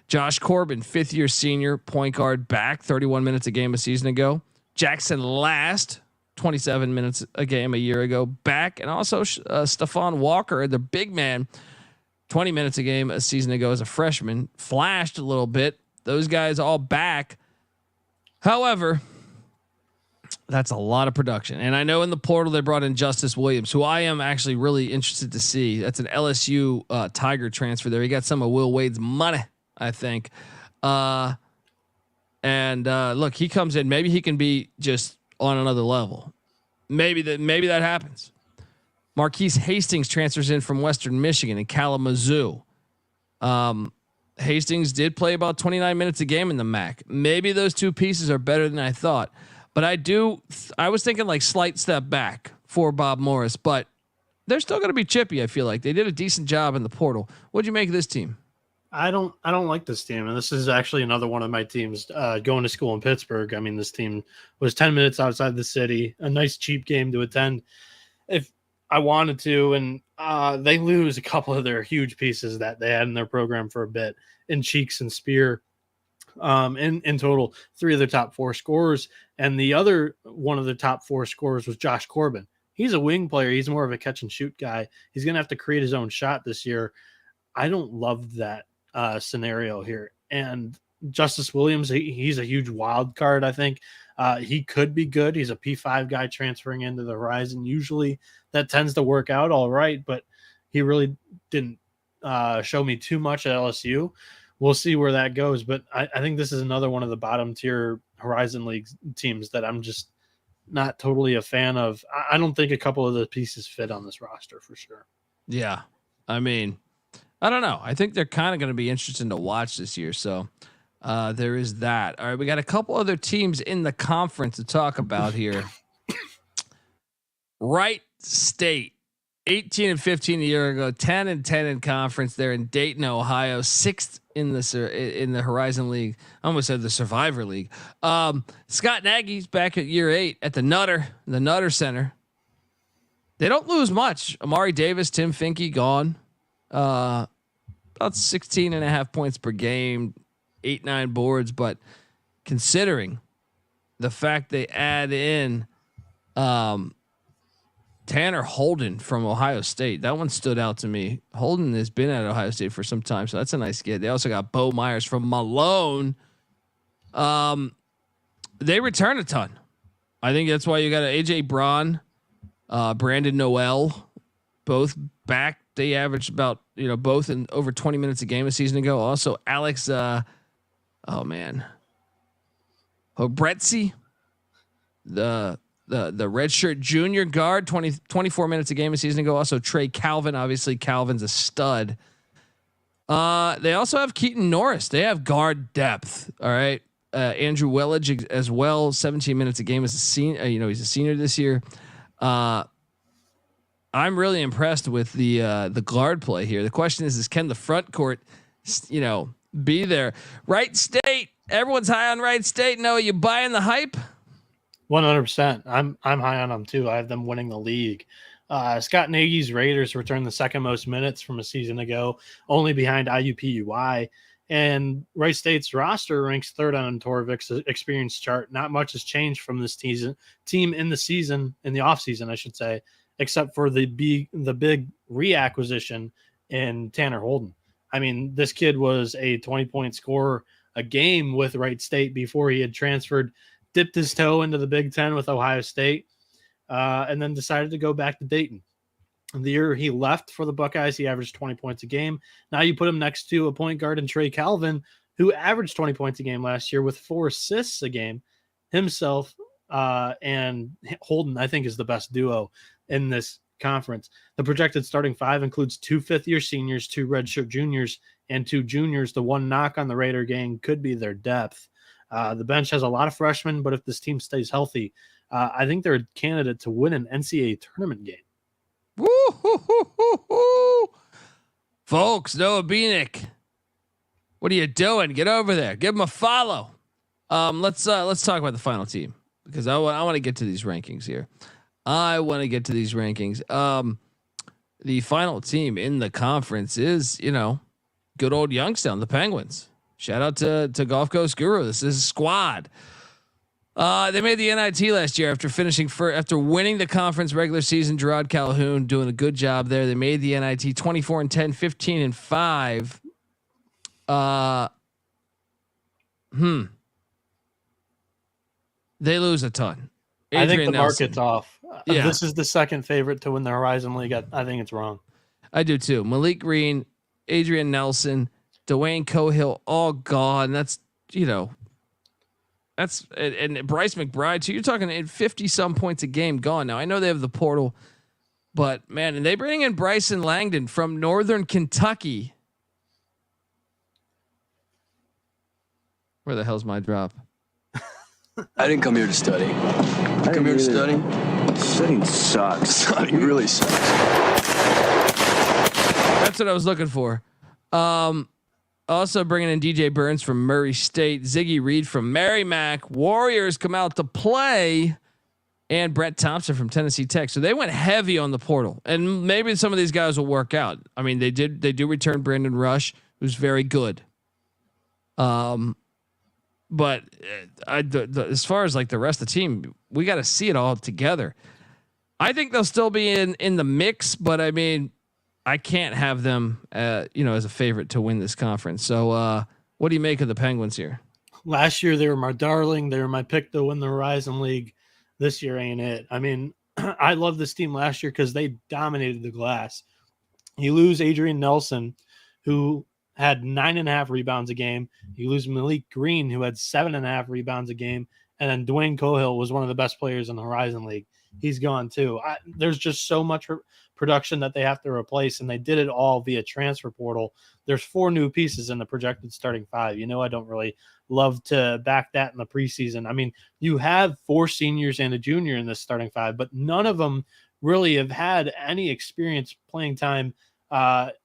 Josh Corbin, 5th-year senior point guard, back 31 minutes a game a season ago. Jackson Last, 27 minutes a game a year ago, back. And also Stephon Walker, the big man, 20 minutes a game a season ago as a freshman, flashed a little bit. Those guys all back. However, that's a lot of production. And I know in the portal they brought in Justice Williams, who I am actually really interested to see. That's an LSU Tiger transfer there. He got some of Will Wade's money, I think. Look, he comes in. Maybe he can be just on another level. Maybe that happens. Marquise Hastings transfers in from Western Michigan and Kalamazoo. Hastings did play about 29 minutes a game in the MAC. Maybe those 2 pieces are better than I thought. But I was thinking like slight step back for Bob Morris, but they're still going to be chippy. I feel like they did a decent job in the portal. What'd you make of this team? I don't like this team. And this is actually another one of my teams going to school in Pittsburgh. I mean, this team was 10 minutes outside the city, a nice cheap game to attend if I wanted to. And they lose a couple of their huge pieces that they had in their program for a bit in Cheeks and Spear. In total, 3 of their top 4 scorers, and the other one of the top 4 scorers was Josh Corbin. He's a wing player. He's more of a catch and shoot guy. He's going to have to create his own shot this year. I don't love that scenario here. And Justice Williams, he's a huge wild card. I think he could be good. He's a P5 guy transferring into the Horizon. Usually that tends to work out all right, but he really didn't show me too much at LSU. We'll see where that goes. But I think this is another one of the bottom tier Horizon League teams that I'm just not totally a fan of. I don't think a couple of the pieces fit on this roster for sure. Yeah. I mean, I don't know. I think they're kind of going to be interesting to watch this year. So there is that. All right. We got a couple other teams in the conference to talk about here. Wright State, 18-15 a year ago, 10-10 in conference. They're in Dayton, Ohio, 6th in the Horizon League. I almost said the Survivor League. Scott Nagy's back at year 8 at the Nutter Center. They don't lose much. Amari Davis, Tim Finke gone. About 16.5 points per game, 8-9 boards. But considering the fact they add in Tanner Holden from Ohio State, that one stood out to me. Holden has been at Ohio State for some time, so that's a nice get. They also got Bo Myers from Malone. They return a ton. I think that's why you got AJ Braun, Brandon Noel, both back. They averaged about, both in over 20 minutes a game a season ago. Also Alex, Hobretzi, the redshirt junior guard, 24 minutes a game a season ago. Also Trey Calvin. Obviously Calvin's a stud. They also have Keaton Norris. They have guard depth. All right. Andrew Wellage as well. 17 minutes a game as a senior. He's a senior this year. I'm really impressed with the guard play here. The question is can the front court, be there? Wright State. Everyone's high on Wright State. No, you buying the hype? 100%. I'm high on them too. I have them winning the league. Scott Nagy's Raiders returned the second most minutes from a season ago, only behind IUPUI. And Wright State's roster ranks third on Torvik's experience chart. Not much has changed from this team in the offseason, I should say, except for the big reacquisition in Tanner Holden. I mean, this kid was a 20-point scorer a game with Wright State before he had dipped his toe into the Big Ten with Ohio State, and then decided to go back to Dayton. The year he left for the Buckeyes, he averaged 20 points a game. Now you put him next to a point guard in Trey Calvin, who averaged 20 points a game last year with 4 assists a game himself, and Holden, I think, is the best duo in this conference. The projected starting 5 includes 2 fifth-year seniors, 2 redshirt juniors, and 2 juniors. The one knock on the Raider gang could be their depth. The bench has a lot of freshmen, but if this team stays healthy, I think they're a candidate to win an NCAA tournament game. Woo-hoo-hoo-hoo-hoo. Folks, Noah Beanick, what are you doing? Get over there. Give him a follow. Let's talk about the final team because I want to get to these rankings here. The final team in the conference is, good old Youngstown, the Penguins. Shout out to Gulf Coast Guru. This is a squad. They made the NIT last year after winning the conference regular season. Gerard Calhoun doing a good job there. They made the NIT 24-10, 15-5. They lose a ton. I think the Nelson. market's off. Yeah. This is the second favorite to win the Horizon League. I think it's wrong. I do too. Malik Green, Adrian Nelson, Dwayne Cohill, all gone. That's and Bryce McBride too. You're talking 50 some points a game gone. Now I know they have the portal, but man, and they bring in Bryson Langdon from Northern Kentucky. Where the hell's my drop? I didn't come here to study. I come here to study. Studying sucks. Studying really sucks. That's what I was looking for. Also bringing in DJ Burns from Murray State, Ziggy Reed from Merrimack, Warriors come out to play, and Brett Thompson from Tennessee Tech. So they went heavy on the portal, and maybe some of these guys will work out. I mean, they do return Brandon Rush, who's very good. But as far as like the rest of the team, we got to see it all together. I think they'll still be in the mix, but I mean, I can't have them, as a favorite to win this conference. So, what do you make of the Penguins here? Last year they were my darling. They were my pick to win the Horizon League. This year ain't it. I mean, I love this team last year because they dominated the glass. You lose Adrian Nelson, who had 9.5 rebounds a game. You lose Malik Green, who had 7.5 rebounds a game. And then Dwayne Cohill was one of the best players in the Horizon League. He's gone too. There's just so much production that they have to replace, and they did it all via transfer portal. There's 4 new pieces in the projected starting 5. I don't really love to back that in the preseason. I mean, you have 4 seniors and a junior in this starting 5, but none of them really have had any experience playing time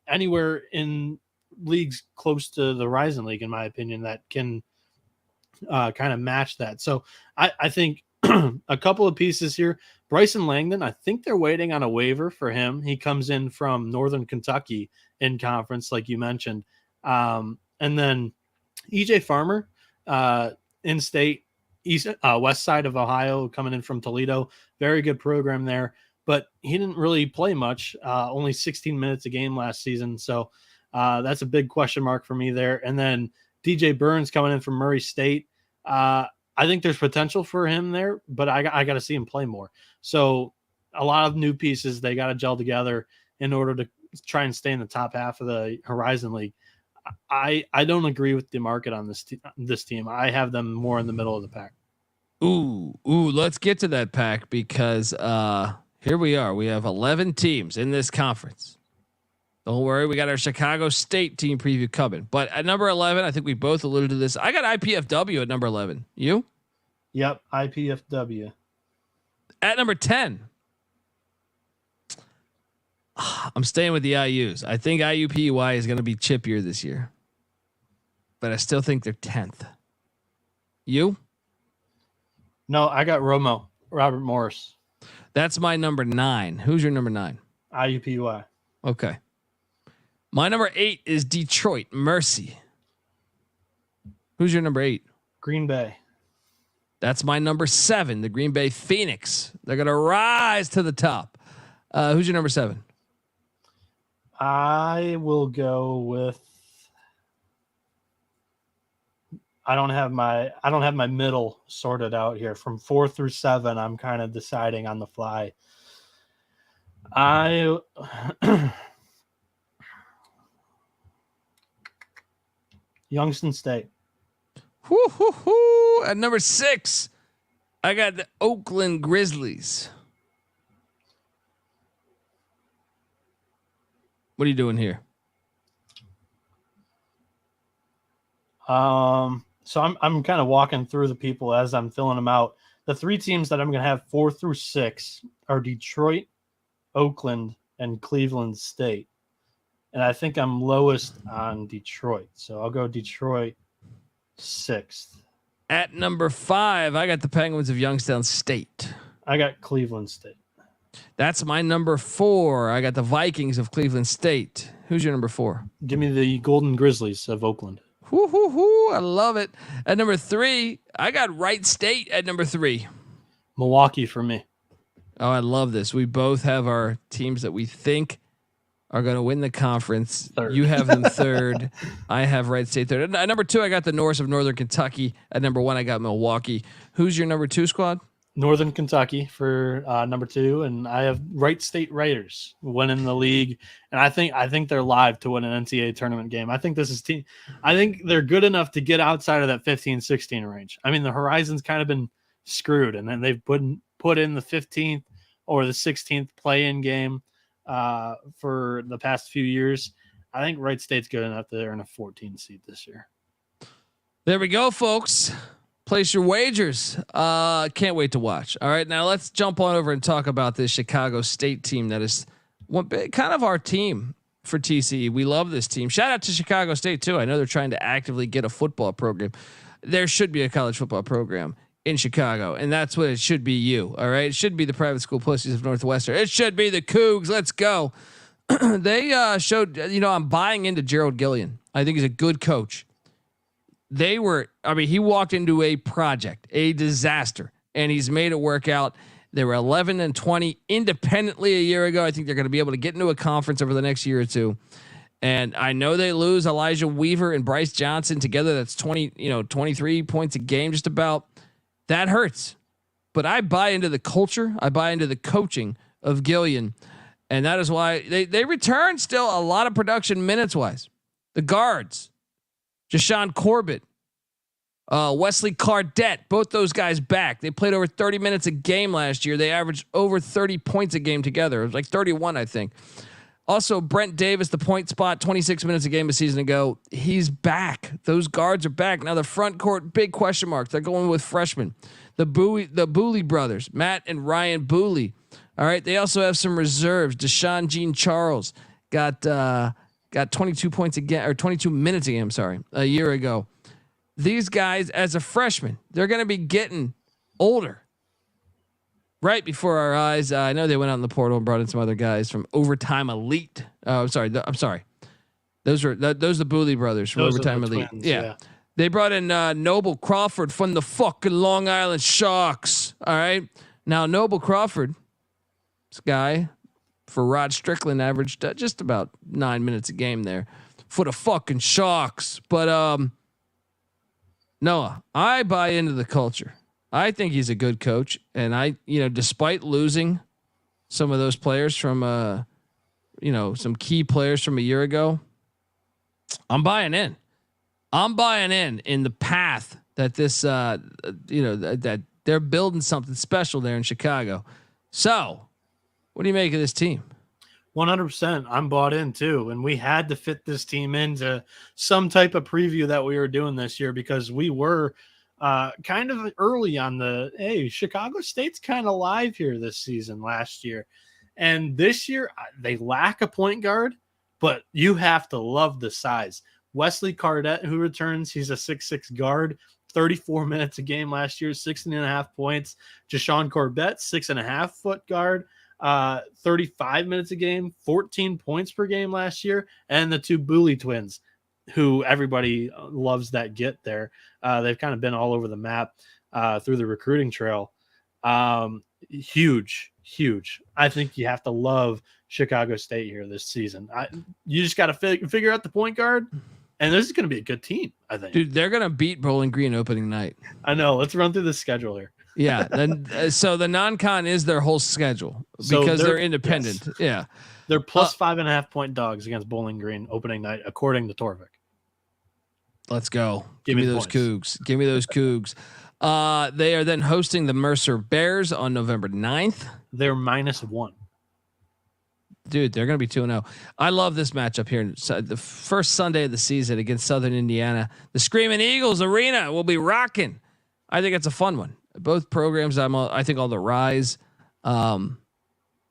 anywhere in leagues close to the Horizon League, in my opinion, that can kind of match that. So I think a couple of pieces here. Bryson Langdon, I think they're waiting on a waiver for him. He comes in from Northern Kentucky in conference, like you mentioned. And then EJ Farmer, in-state, west side of Ohio, coming in from Toledo. Very good program there, but he didn't really play much, only 16 minutes a game last season. So that's a big question mark for me there. And then DJ Burns coming in from Murray State. I think there's potential for him there, but I got to see him play more. So a lot of new pieces, they got to gel together in order to try and stay in the top half of the Horizon League. I don't agree with the market on this team. I have them more in the middle of the pack. Ooh, let's get to that pack because here we are. We have 11 teams in this conference. Don't worry, we got our Chicago State team preview coming. But at number 11, I think we both alluded to this. I got IPFW at number 11. You? Yep, IPFW. At number 10, I'm staying with the IUs. I think IUPUI is going to be chippier this year, but I still think they're 10th. You? No, I got Robert Morris. That's my number 9. Who's your number 9? IUPUI. Okay. My number 8 is Detroit Mercy. Who's your number 8? Green Bay. That's my number 7, the Green Bay Phoenix. They're going to rise to the top. Who's your number 7? I will go with. I don't have my middle sorted out here. From 4 through 7, I'm kind of deciding on the fly. Youngstown State. At number 6, I got the Oakland Grizzlies. What are you doing here? So I'm kind of walking through the people as I'm filling them out. The 3 teams that I'm going to have 4 through 6 are Detroit, Oakland, and Cleveland State. And I think I'm lowest on Detroit. So I'll go Detroit 6th. At number 5, I got the Penguins of Youngstown State. I got Cleveland State. That's my number 4. I got the Vikings of Cleveland State. Who's your number 4? Give me the Golden Grizzlies of Oakland. I love it. At number 3, I got Wright State at number 3. Milwaukee for me. Oh, I love this. We both have our teams that we think are going to win the conference. Third. You have them 3rd. I have Wright State 3rd. At number 2, I got the Norse of Northern Kentucky. At number 1, I got Milwaukee. Who's your number 2 squad? Northern Kentucky for number 2, and I have Wright State Raiders winning the league, and I think they're live to win an NCAA tournament game. I think this is team. I think they're good enough to get outside of that 15-16 range. I mean, the Horizon's kind of been screwed, and then they've put in the 15th or the 16th play-in game for the past few years. I think Wright State's good enough to earn a 14 seed this year. There we go, folks. Place your wagers. Can't wait to watch. All right, now let's jump on over and talk about this Chicago State team that is kind of our team for TCE. We love this team. Shout out to Chicago State too. I know they're trying to actively get a football program. There should be a college football program in Chicago, and that's what it should be. All right, it should be the private school pussies of Northwestern. It should be the Cougs. Let's go. They showed. I'm buying into Gerald Gillian. I think he's a good coach. He walked into a project, a disaster, and he's made it work out. They were 11-20 independently a year ago. I think they're going to be able to get into a conference over the next year or two. And I know they lose Elijah Weaver and Bryce Johnson together. That's 23 points a game, just about. That hurts. But I buy into the culture. I buy into the coaching of Gillian. And that is why they return still a lot of production minutes wise. The guards, Jashawn Corbett, Wesley Cardette, both those guys back. They played over 30 minutes a game last year. They averaged over 30 points a game together. It was like 31, I think. Also, Brent Davis, the point spot, 26 minutes a game a season ago. He's back. Those guards are back. Now the front court, big question marks. They're going with freshmen. The Booley brothers, Matt and Ryan Booley. All right. They also have some reserves. Deshaun Jean Charles got 22 points again, or 22 minutes a game. Sorry, a year ago. These guys, as a freshman, they're going to be getting older. Right before our eyes, I know they went out in the portal and brought in some other guys from Overtime Elite. I'm sorry. Those are the Booley brothers from Overtime Elite. Twins, yeah. They brought in Noble Crawford from the fucking Long Island Sharks. All right. Now Noble Crawford, this guy for Rod Strickland averaged just about 9 minutes a game there for the fucking Sharks. But Noah, I buy into the culture. I think he's a good coach, and despite losing some of those players from, some key players from a year ago, I'm buying in. I'm buying in the path that this, that they're building something special there in Chicago. So, what do you make of this team? 100%. I'm bought in too, and we had to fit this team into some type of preview that we were doing this year because we were. Kind of early on Chicago State's kind of live here this season last year. And this year they lack a point guard, but you have to love the size. Wesley Cardette, who returns, he's a 6'6" guard, 34 minutes a game last year, 16.5 points. Jashawn Corbett, 6.5 foot guard, 35 minutes a game, 14 points per game last year. And the two Booley twins, who everybody loves that get there. They've kind of been all over the map through the recruiting trail. Huge. I think you have to love Chicago State here this season. You just got to figure out the point guard, and this is going to be a good team, I think. Dude, they're going to beat Bowling Green opening night. I know. Let's run through the schedule here. Yeah. Then so the non-con is their whole schedule because they're independent. Yes. Yeah. They're plus 5.5 point dogs against Bowling Green opening night, according to Torvik. Let's go. Give me those Cougs. Give me those Cougs. They are then hosting the Mercer Bears on November 9th. They're -1. Dude, they're going to be 2-0. I love this matchup here. The first Sunday of the season against Southern Indiana. The Screaming Eagles Arena will be rocking. I think it's a fun one. Both programs, I think, on the rise. Then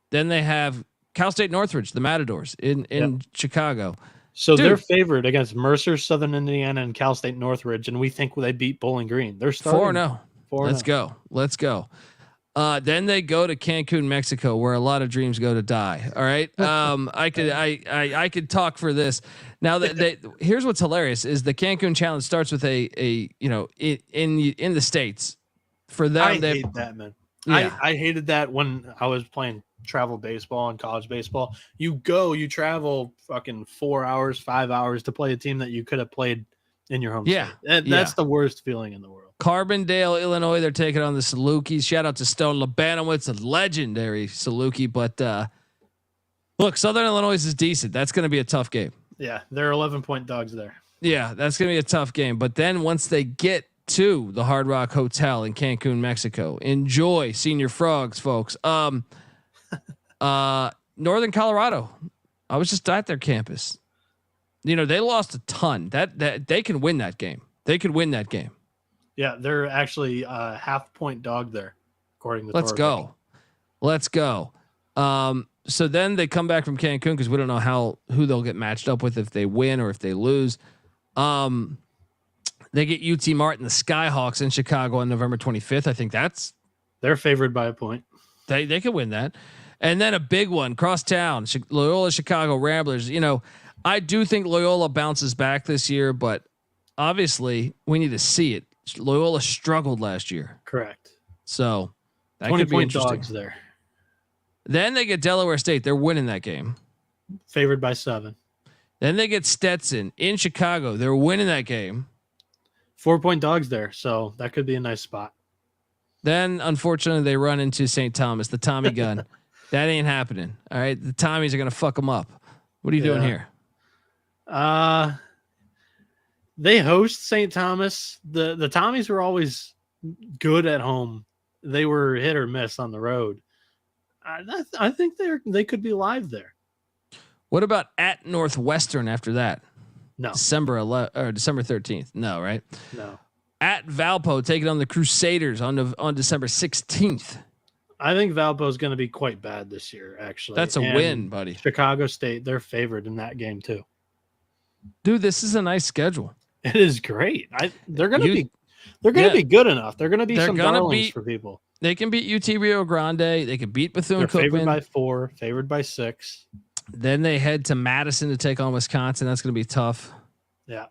they have Cal State Northridge, the Matadors in Chicago. So they're favored against Mercer, Southern Indiana, and Cal State Northridge, and we think they beat Bowling Green. They're starting 4-0. Let's go. Then they go to Cancun, Mexico, where a lot of dreams go to die. All right. I could talk for this. Now here's what's hilarious is the Cancun Challenge starts with in the States. For them, I hate that, man. Yeah. I hated that when I was playing travel baseball and college baseball. You travel fucking 4 hours, 5 hours to play a team that you could have played in your home state. That's the worst feeling in the world. Carbondale, Illinois, they're taking on the Salukis. Shout out to Stone Labanowitz, a legendary Saluki. But look, Southern Illinois is decent. That's going to be a tough game. Yeah, they're 11-point dogs there. Yeah, that's going to be a tough game. But then once they get to the Hard Rock Hotel in Cancun, Mexico, enjoy Senior Frogs, folks. Northern Colorado. I was just at their campus. They lost a ton. That they can win that game. They could win that game. Yeah, they're actually a half-point dog there, according to Let's go. So then they come back from Cancun because we don't know who they'll get matched up with if they win or if they lose. They get UT Martin, the Skyhawks in Chicago on November 25th. I think they're favored by a point. They could win that. And then a big one, crosstown, Loyola Chicago Ramblers. I do think Loyola bounces back this year, but obviously we need to see it. Loyola struggled last year. Correct. So that 20 could be point interesting. dogs there. Then they get Delaware State. They're winning that game. Favored by 7. Then they get Stetson in Chicago. They're winning that game. 4-point dogs there. So that could be a nice spot. Then unfortunately they run into St. Thomas, the Tommy gun. That ain't happening. All right. The Tommies are going to fuck them up. What are you doing here? They host St. Thomas. The Tommies were always good at home. They were hit or miss on the road. I think they could be live there. What about at Northwestern after that? No, December 13th. No, right? no. At Valpo taking on the Crusaders on December 16th. I think Valpo is going to be quite bad this year. Actually, That's a And win, buddy. Chicago State, they're favored in that game too. Dude, this is a nice schedule. It is great. They're going to be. They're going to Yeah. be good enough. They're going to be They're some gonna darlings beat- for people. They can beat UT Rio Grande. They can beat They're Bethune favored Cookman. by 4, favored by 6. Then they head to Madison to take on Wisconsin. That's going to be tough. Yeah.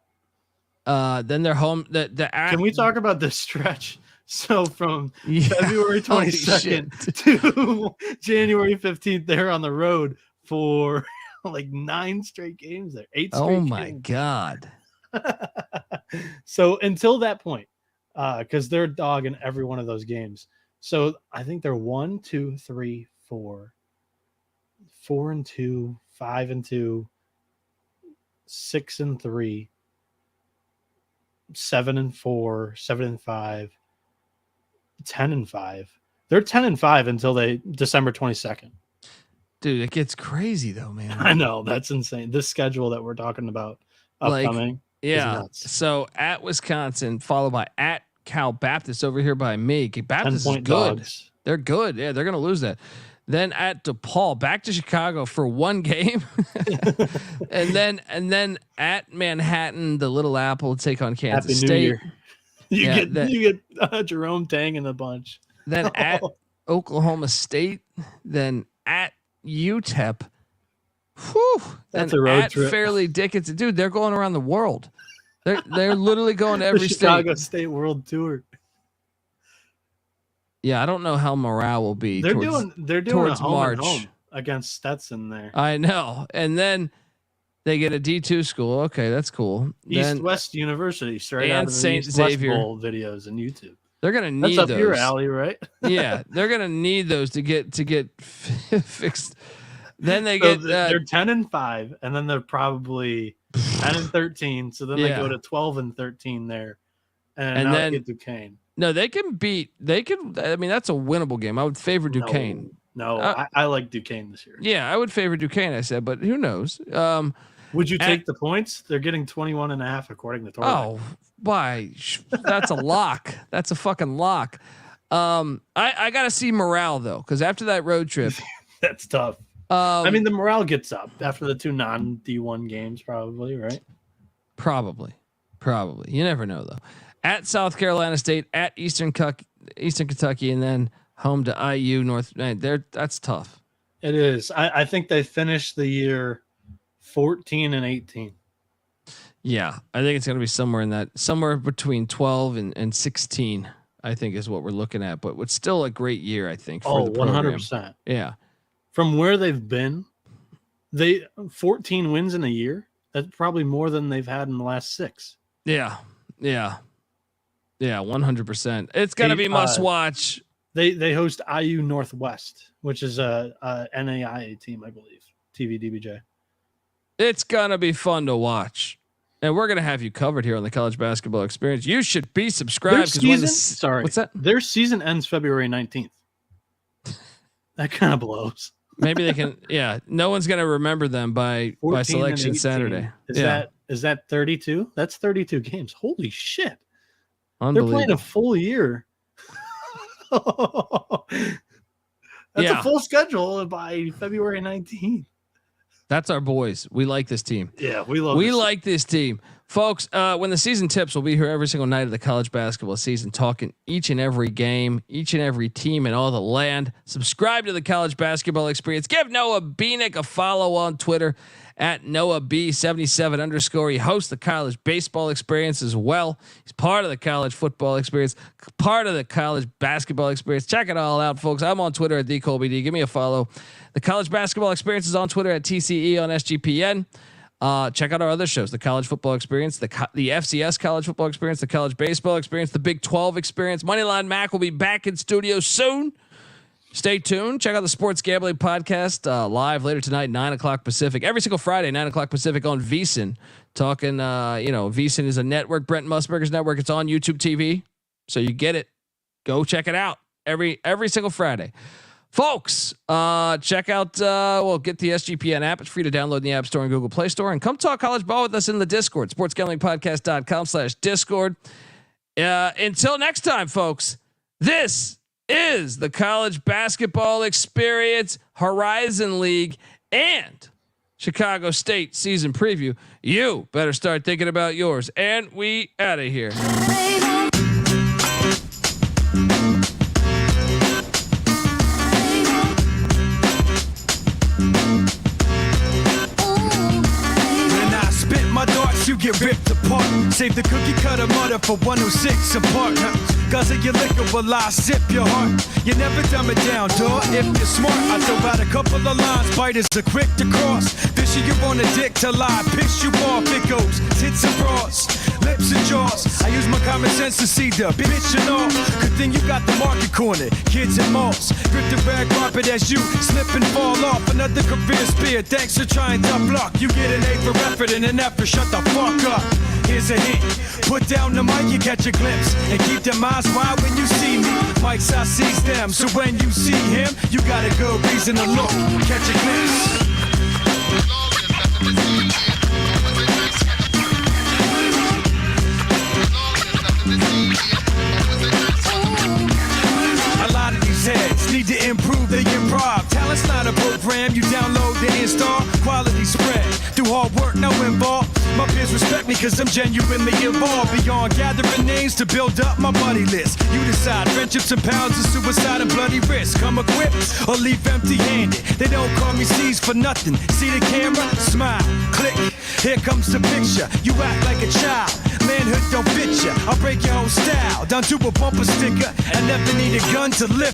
Then they're home. Can we talk about this stretch? So from Yeah. February Holy 22nd to January 15th, they're on the road for like 9 straight games there. 8 straight Oh my games. God. So until that point, because they're dogging every one of those games. So I think they're 1, 2, 3, 4, 4-2, 5-2, 6-3, 7-4, 7-5, 10-5. They're 10-5 until December 22nd. Dude, it gets crazy though, man. I know, that's insane. This schedule that we're talking about Like, upcoming. Yeah. nuts. So at Wisconsin, followed by at Cal Baptist over here by me. Baptist is 10-point good. dogs. They're good. Yeah, they're going to lose that. Then at DePaul, back to Chicago for one game, and then at Manhattan, the Little Apple take on Kansas Happy New State. Year. Yeah, You get Jerome Tang in a bunch. Then at Oklahoma State, then at UTEP. Whew, That's and a road at trip. Fairleigh Dickinson, dude. They're going around the world. They're literally going to The every Chicago state. State World Tour. Yeah, I don't know how morale will be. They're towards, doing a towards home March. and home against Stetson there. I know, and then they get a D2 school. Okay, that's cool. East Then West University, straight and out of the Saint East West Xavier. Bowl videos on YouTube. they're gonna That's need up those. your alley, right? Yeah, they're gonna need those to get fixed. Then they So get they're 10-5, and then they're probably 10-13. So then they Yeah. go to 12-13 there, and And now then- they get Duquesne. no. They can beat. They can. I mean, that's a winnable game. I would favor Duquesne. No, I like Duquesne this year. Yeah, I would favor Duquesne. I said, but who knows? Would you At- take the points? They're getting 21.5 according to Torbeck. Oh, why? That's a lock. That's a fucking lock. I got to see morale though, because after that road trip, That's tough. I mean, the morale gets up after the 2 non-D1 games, probably, right? probably. You never know though. At South Carolina State, at Eastern Kentucky, and then home to IU North. Man, that's tough. It is. I think they finished the year 14-18. Yeah, I think it's going to be somewhere between 12 and 16. I think is what we're looking at, but it's still a great year. I think. For Oh, the program. 100%. Yeah. From where they've been, 14 wins in a year. That's probably more than they've had in the last 6. Yeah. 100%. It's going to be must watch. They host IU Northwest, which is a NAIA team, I believe. TVDBJ. It's going to be fun to watch. And we're going to have you covered here on the College Basketball Experience. You should be subscribed. What's that? Their season ends February 19th. That kind of blows. Maybe they can. Yeah. No one's going to remember them by 14 and Selection 18. Saturday. Is that 32? That's 32 games. Holy shit. They're Unbelievable. playing a full year. That's Yeah. a full schedule by February 19th. That's our boys. We like this team. Yeah, we love We this. like this team. Folks, when the season tips, we'll be here every single night of the college basketball season, talking each and every game, each and every team in all the land. Subscribe to the College Basketball Experience. Give Noah Beanick a follow on Twitter at NoahB77_. He hosts the College Baseball Experience as well. He's part of the College Football Experience, part of the College Basketball Experience. Check it all out, folks. I'm on Twitter at DColbyD. Give me a follow. The College Basketball Experience is on Twitter at TCE on SGPN. Check out our other shows: the College Football Experience, the FCS College Football Experience, the College Baseball Experience, the Big 12 Experience. Moneyline Mac will be back in studio soon. Stay tuned. Check out the Sports Gambling Podcast live later tonight, 9:00 Pacific. Every single Friday, 9:00 Pacific on VSiN. Talking, VSiN is a network, Brent Musburger's network. It's on YouTube TV, so you get it. Go check it out every single Friday. Folks, check out, get the SGPN app. It's free to download in the App Store and Google Play Store. And come talk college ball with us in the Discord, sportsgamblingpodcast.com/Discord. Until next time, folks, this is the College Basketball Experience, Horizon League, and Chicago State season preview. You better start thinking about yours. And we out of here. My darts, you get ripped apart. Save the cookie cutter mother for 106 apart. Cause of your liquor will I sip your heart. You never dumb it down, dawg. If you're smart, I throw out a couple of lines. Biters are quick to cross. Fishy you on a dick till I piss you off. It goes tits and bras, lips and jaws. I use my common sense to see the bitch and all. Good thing you got the market corner. Kids and malls. Grip the red carpet as you slip and fall off. Another career spear. Thanks for trying to block. You get an A for effort and an F for shut the fuck up. Here's a hint. Put down the mic, you catch a glimpse. And keep them eyes wide when you see me. Mics, I seize them. So when you see him, you got a good reason to look. Catch a glimpse. A lot of these heads need to improve their improv. Talent's not a program you download to install. Quality spread through hard work, no involved. My peers respect me cause I'm genuinely involved. Beyond gathering names to build up my buddy list. You decide, friendships and pounds of suicide and bloody risk. Come equipped or leave empty handed. They don't call me C's for nothing. See the camera? Smile, click. Here comes the picture. You act like a child. Manhood don't fit ya. I'll break your whole style down to a bumper sticker. I never need a gun to lift.